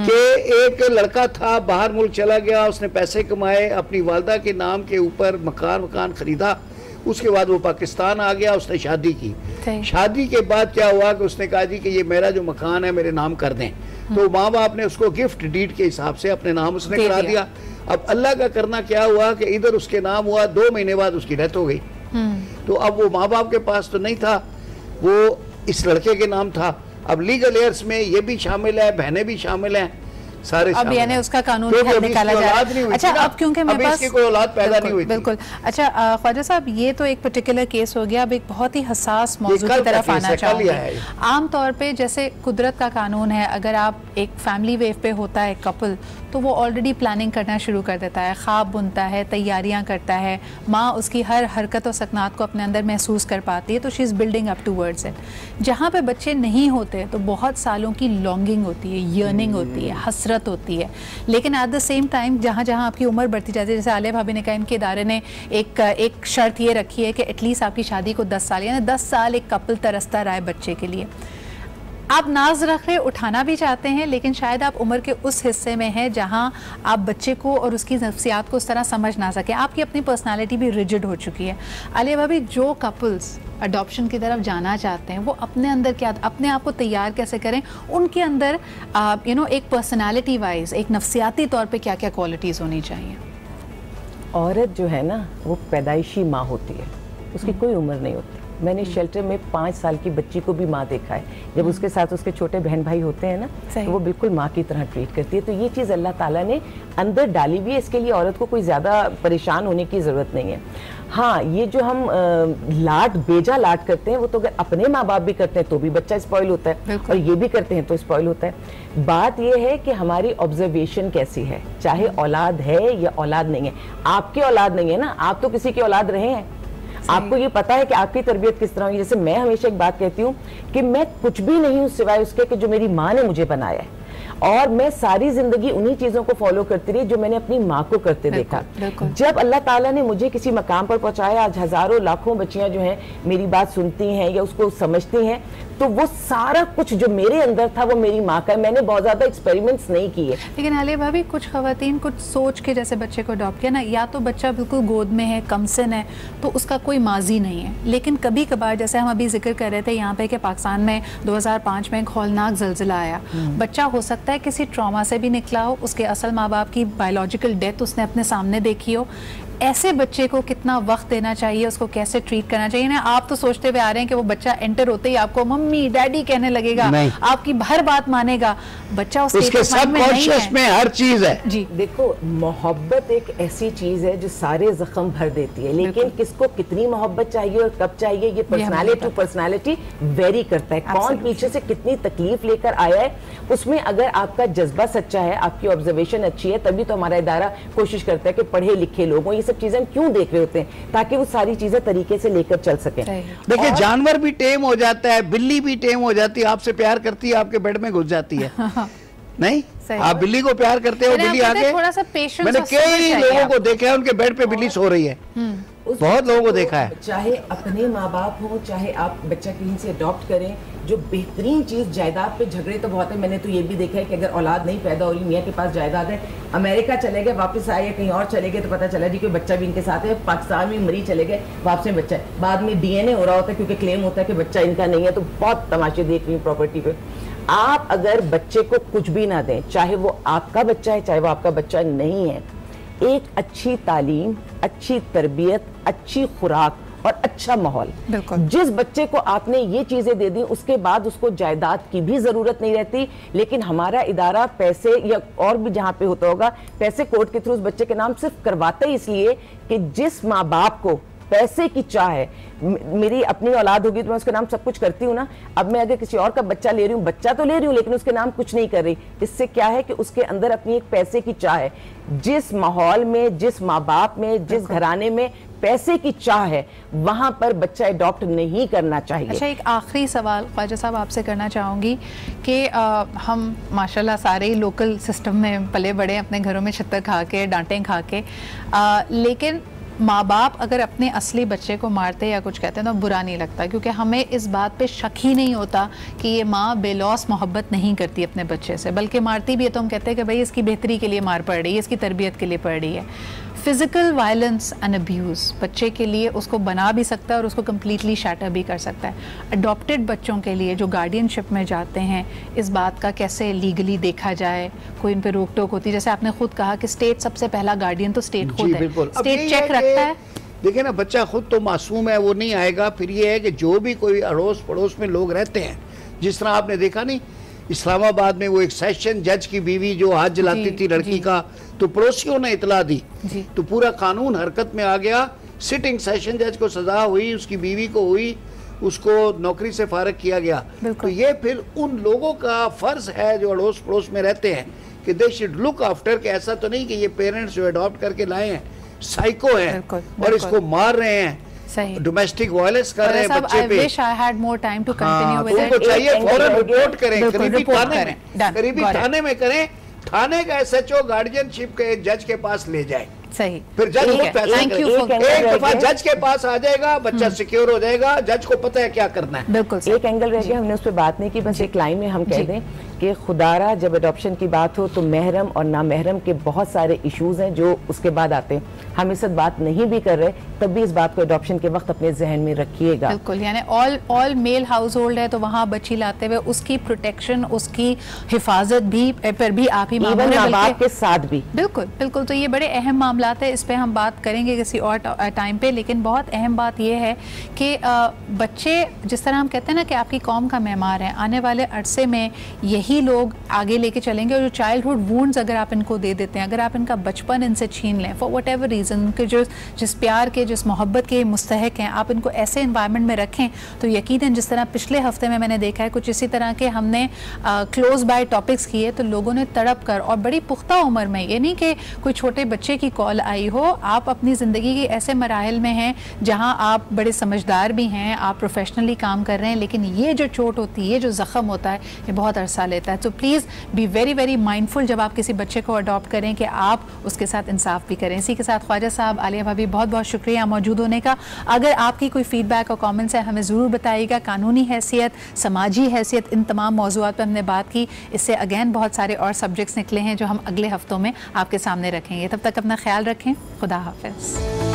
कि एक लड़का था बाहर मुल्क चला गया, उसने पैसे कमाए, अपनी वालदा के नाम के ऊपर मकान खरीदा, उसके बाद वो पाकिस्तान आ गया, उसने शादी की। शादी के बाद क्या हुआ कि उसने कहा जी कि ये मेरा जो मकान है मेरे नाम कर दें, तो माँ बाप ने उसको गिफ्ट डीड के हिसाब से अपने नाम उसने करा दिया। अब अल्लाह का करना क्या हुआ कि इधर उसके नाम हुआ, 2 महीने बाद उसकी डेथ हो गई। तो अब वो माँ बाप के पास तो नहीं था, वो इस लड़के के नाम था। अब लीगल एयर्स में ये भी शामिल है, बहनें भी शामिल हैं, सारे अब यानी उसका कानून निकाला जा रहा है। अच्छा, अब क्योंकि मेरे पास कोई औलाद पैदा नहीं हुई, बिल्कुल। अच्छा ख्वाजा साहब, ये तो एक पर्टिकुलर केस हो गया, अब एक बहुत ही हसास मौजू की तरफ आना चाहूँगी। आम तौर पे जैसे कुदरत का कानून है, अगर आप एक फैमिली वेव पे होता है कपल, तो वो ऑलरेडी प्लानिंग करना शुरू कर देता है, ख्वाब बुनता है, तैयारियां करता है, माँ उसकी हर हरकत और सकनात को अपने अंदर महसूस कर पाती है, तो she is building up towards it. जहाँ पे बच्चे नहीं होते तो बहुत सालों की लॉन्गिंग होती है, यर्निंग होती है, हसरत होती है, लेकिन एट द सेम टाइम जहाँ जहाँ आपकी उम्र बढ़ती जाती है, जैसे आलिया भाभी ने कहा इनके इदारे ने एक शर्त ये रखी है कि एटलीस्ट आपकी शादी को 10 साल, यानी 10 साल एक कपल तरसता रहा है बच्चे के लिए। आप नाज रखे उठाना भी चाहते हैं, लेकिन शायद आप उम्र के उस हिस्से में हैं जहां आप बच्चे को और उसकी नफ्सियात को उस तरह समझ ना सकें, आपकी अपनी पर्सनालिटी भी रिजिड हो चुकी है। आलिया भाभी, जो कपल्स अडॉप्शन की तरफ जाना चाहते हैं वो अपने अंदर क्या, अपने आप को तैयार कैसे करें, उनके अंदर एक पर्सनालिटी वाइज, एक नफ्सियाती तौर पे क्या क्या क्वालिटीज़ होनी चाहिए? औरत जो है ना वो पैदाइशी माँ होती है, उसकी कोई उम्र नहीं होती। मैंने शेल्टर में 5 साल की बच्ची को भी माँ देखा है, जब उसके साथ उसके छोटे बहन भाई होते हैं ना तो वो बिल्कुल माँ की तरह ट्रीट करती है। तो ये चीज़ अल्लाह ताला ने अंदर डाली हुई है, इसके लिए औरत को कोई ज़्यादा परेशान होने की ज़रूरत नहीं है। हाँ, ये जो हम बेजा लाड करते हैं वो तो अगर अपने माँ बाप भी करते हैं तो भी बच्चा स्पॉइल होता है, और ये भी करते हैं तो स्पॉइल होता है। बात ये है कि हमारी ऑब्जर्वेशन कैसी है, चाहे औलाद है या औलाद नहीं है। आपकी औलाद नहीं है ना, आप तो किसी की औलाद रहे हैं, आपको ये पता है कि आपकी तरबियत किस तरह हुई। जैसे मैं हमेशा एक बात कहती हूँ कि मैं कुछ भी नहीं हूँ सिवाय उसके कि जो मेरी माँ ने मुझे बनाया है, और मैं सारी जिंदगी उन्हीं चीजों को फॉलो करती रही जो मैंने अपनी माँ को करते देखा। जब अल्लाह ताला ने मुझे किसी मकाम पर पहुंचाया, आज हजारों लाखों बच्चियां जो हैं मेरी बात सुनती हैं या उसको समझती हैं, तो वो सारा कुछ जो मेरे अंदर था वो मेरी माँ का है। मैंने बहुत ज्यादा एक्सपेरिमेंट्स नहीं किए। लेकिन आलिया भाभी, कुछ खवातीन कुछ सोच के जैसे बच्चे को अडॉप्ट किया ना, या तो बच्चा बिल्कुल गोद में है, कमसिन है, तो उसका कोई माजी नहीं है, लेकिन कभी कभार जैसे हम अभी जिक्र कर रहे थे यहाँ पे कि पाकिस्तान में 2005 में एक हौलनाक जल्जिला आया, बच्चा हो सकता है किसी ट्रॉमा से भी निकला हो, उसके असल माँ बाप की बायोलॉजिकल डेथ उसने अपने सामने देखी हो। ऐसे बच्चे को कितना वक्त देना चाहिए, उसको कैसे ट्रीट करना चाहिए ना? आप तो सोचते हुए आ रहे हैं कि वो बच्चा एंटर होते ही आपको मम्मी डैडी कहने लगेगा, आपकी हर बात मानेगा, बच्चा उसके सबकॉन्शियस में हर चीज है। जी देखो, मोहब्बत एक ऐसी चीज है जो सारे जख्म भर देती है, लेकिन किसको कितनी मोहब्बत चाहिए और कब चाहिए ये पर्सनालिटी टू पर्सनालिटी वेरी करता है। कौन पीछे से कितनी तकलीफ लेकर आया है, उसमें अगर आपका जज्बा सच्चा है, आपकी ऑब्जर्वेशन अच्छी है, तभी तो हमारा इदारा कोशिश करता है कि पढ़े लिखे लोगों सब चीजें हम क्यों देख रहे होते हैं, ताकि वो सारी चीजें तरीके से लेकर चल सके। देखिए, जानवर भी टेम हो जाता है, बिल्ली भी टेम हो जाती है, आपसे प्यार करती है, आपके बेड में घुस जाती है। नहीं, आप बिल्ली को प्यार करते हो, बिल्ली आके, मैंने कई लोगों को देखा है उनके बेड पे बिल्ली सो रही है, बहुत लोगों को देखा है। चाहे अपने माँ बाप हो, चाहे आप बच्चा कहीं से अडॉप्ट करें, जो बेहतरीन चीज, जायदाद पे झगड़े तो बहुत है। मैंने तो ये भी देखा है कि अगर औलाद नहीं पैदा हो रही, मियाँ के पास जायदाद है, अमेरिका चले गए, वापस आए या कहीं और चले गए तो पता चला जी कोई बच्चा भी इनके साथ है, पाकिस्तान में मरी चले गए, वापस में बच्चा है, बाद में डीएनए हो रहा होता है क्योंकि क्लेम होता है कि बच्चा इनका नहीं है। तो बहुत तमाशे देख रही हूँ प्रॉपर्टी पे। आप अगर बच्चे को कुछ भी ना दें, चाहे वो आपका बच्चा है चाहे वो आपका बच्चा नहीं है, एक अच्छी तालीम, अच्छी तरबियत, अच्छी खुराक और अच्छा माहौल, जिस बच्चे को आपने ये चीजें दे दी उसके बाद उसको जायदाद की भी जरूरत नहीं रहती। लेकिन हमारा इदारा पैसे, या और भी जहाँ पे होता होगा, पैसे कोर्ट के थ्रू उस बच्चे के नाम सिर्फ करवाते ही इसलिए कि जिस माँ बाप को पैसे की चाह है, मेरी अपनी औलाद होगी तो मैं उसके नाम सब कुछ करती हूँ ना। अब मैं अगर किसी और का बच्चा ले रही हूँ, बच्चा तो ले रही हूँ लेकिन उसके नाम कुछ नहीं कर रही। इससे क्या है कि उसके अंदर अपनी एक पैसे की चाह है। जिस माहौल में, जिस माँ बाप में, जिस घराने में पैसे की चाह है, वहां पर बच्चा अडॉप्ट नहीं करना चाहिए। अच्छा, एक आखिरी सवाल ख्वाजा साहब आपसे करना चाहूँगी कि हम माशाल्लाह सारे ही लोकल सिस्टम में पले बड़े, अपने घरों में छत्तर खा के, डांटें खा के, लेकिन माँ बाप अगर अपने असली बच्चे को मारते या कुछ कहते हैं तो बुरा नहीं लगता, क्योंकि हमें इस बात पे शक ही नहीं होता कि ये माँ बेलौस मोहब्बत नहीं करती अपने बच्चे से, बल्कि मारती भी है तो हम कहते हैं कि भाई इसकी बेहतरी के लिए मार पड़ रही है, इसकी तरबियत के लिए पड़ रही है। फिजिकल वायलेंस एंड अब्यूज़ बच्चे के लिए उसको बना भी सकता है और उसको कम्प्लीटली शैटर भी कर सकता है। अडॉप्टेड बच्चों के लिए जो गार्डियनशिप में जाते हैं, इस बात का कैसे लीगली देखा जाए, कोई इन पे रोक टोक होती है? जैसे आपने खुद कहा कि स्टेट सबसे पहला गार्डियन तो स्टेट खुद है, स्टेट चेक रखता है। देखिए ना, बच्चा खुद तो मासूम है, वो नहीं आएगा। फिर ये है कि जो भी कोई अड़ोस पड़ोस में लोग रहते हैं, जिस तरह आपने देखा नहीं इस्लामाबाद में वो एक सेशन जज की बीवी जो हाथ जलाती थी लड़की का, तो पड़ोसियों ने इतला दी तो पूरा कानून हरकत में आ गया। सिटिंग सेशन जज को सजा हुई, उसकी बीवी को हुई, उसको नौकरी से फारग किया गया। तो ये फिर उन लोगों का फर्ज है जो अड़ोस पड़ोस में रहते हैं कि दे शुड लुक आफ्टर, कि ऐसा तो नहीं कि ये पेरेंट्स जो अडॉप्ट करके लाए हैं साइको हैं और इसको मार रहे हैं, डोमेस्टिक वायलेंस कर रहे हैं बच्चे पे। उनको चाहिए फौरन रिपोर्ट करें, करीबी थाने में करें, थाने का SHO गार्डियनशिप के जज के पास ले जाए। सही, फिर जज को पैसा एक दफा जज के पास आ जाएगा, बच्चा सिक्योर हो जाएगा, जज को पता है क्या करना है। बिल्कुल एक एंगल रह गया, हमने उस पर बात नहीं की, बस एक लाइन में हम कह दें कि खुदारा जब अडॉप्शन की बात हो तो महरम और नामहरम के बहुत सारे इश्यूज हैं जो उसके बाद आते हैं। हम इस बात नहीं भी कर रहे तब भी इस बात को अडॉप्शन के वक्त अपने जहन में रखिएगा। बिल्कुल, यानी ऑल मेल हाउस होल्ड है तो वहाँ बच्ची लाते हुए उसकी प्रोटेक्शन, उसकी हिफाजत भी पर भी आप ही मां बाप के साथ भी। बिल्कुल बिल्कुल, तो ये बड़े अहम मामला है, इस पे हम बात करेंगे किसी और टाइम पे। लेकिन बहुत अहम बात यह है कि बच्चे, जिस तरह हम कहते हैं ना कि आपकी कौम का मेहमान है, आने वाले अरसे में यही लोग आगे लेके चलेंगे। और जो चाइल्डहुड वुंड्स अगर आप इनको दे देते हैं, अगर आप इनका बचपन इनसे छीन लें फॉर वट एवर रीज़न, उनके जिस प्यार के, जिस मोहब्बत के मुस्तहक हैं, आप इनको ऐसे इन्वायरमेंट में रखें तो यकीनन, जिस तरह पिछले हफ्ते में मैंने देखा है कुछ इसी तरह के हमने क्लोज बाय टॉपिक्स किए, तो लोगों ने तड़प कर और बड़ी पुख्ता उम्र में, ये नहीं कि कोई छोटे बच्चे की कॉल आई हो, आप अपनी ज़िंदगी के ऐसे मराहिल में हैं जहां आप बड़े समझदार भी हैं, आप प्रोफेशनली काम कर रहे हैं, लेकिन ये जो चोट होती है, ये जो ज़ख्म होता है, ये बहुत अरसा लेता है। तो please be very very mindful जब आप किसी बच्चे को अडॉप्ट करें कि आप उसके साथ इंसाफ भी करें। इसी के साथ ख्वाजा साहब, आलिया भाभी, बहुत बहुत शुक्रिया मौजूद होने का। अगर आपकी कोई फीडबैक और कमेंट्स है हमें ज़रूर बताइएगा। कानूनी हैसियत, समाजी हैसियत, इन तमाम मौज़ूआत पर हमने बात की। इससे अगेन बहुत सारे और सब्जेक्ट्स निकले हैं जो हम अगले हफ्तों में आपके सामने रखेंगे। तब तक अपना ख्याल रखें। खुदा हाफ़िज़।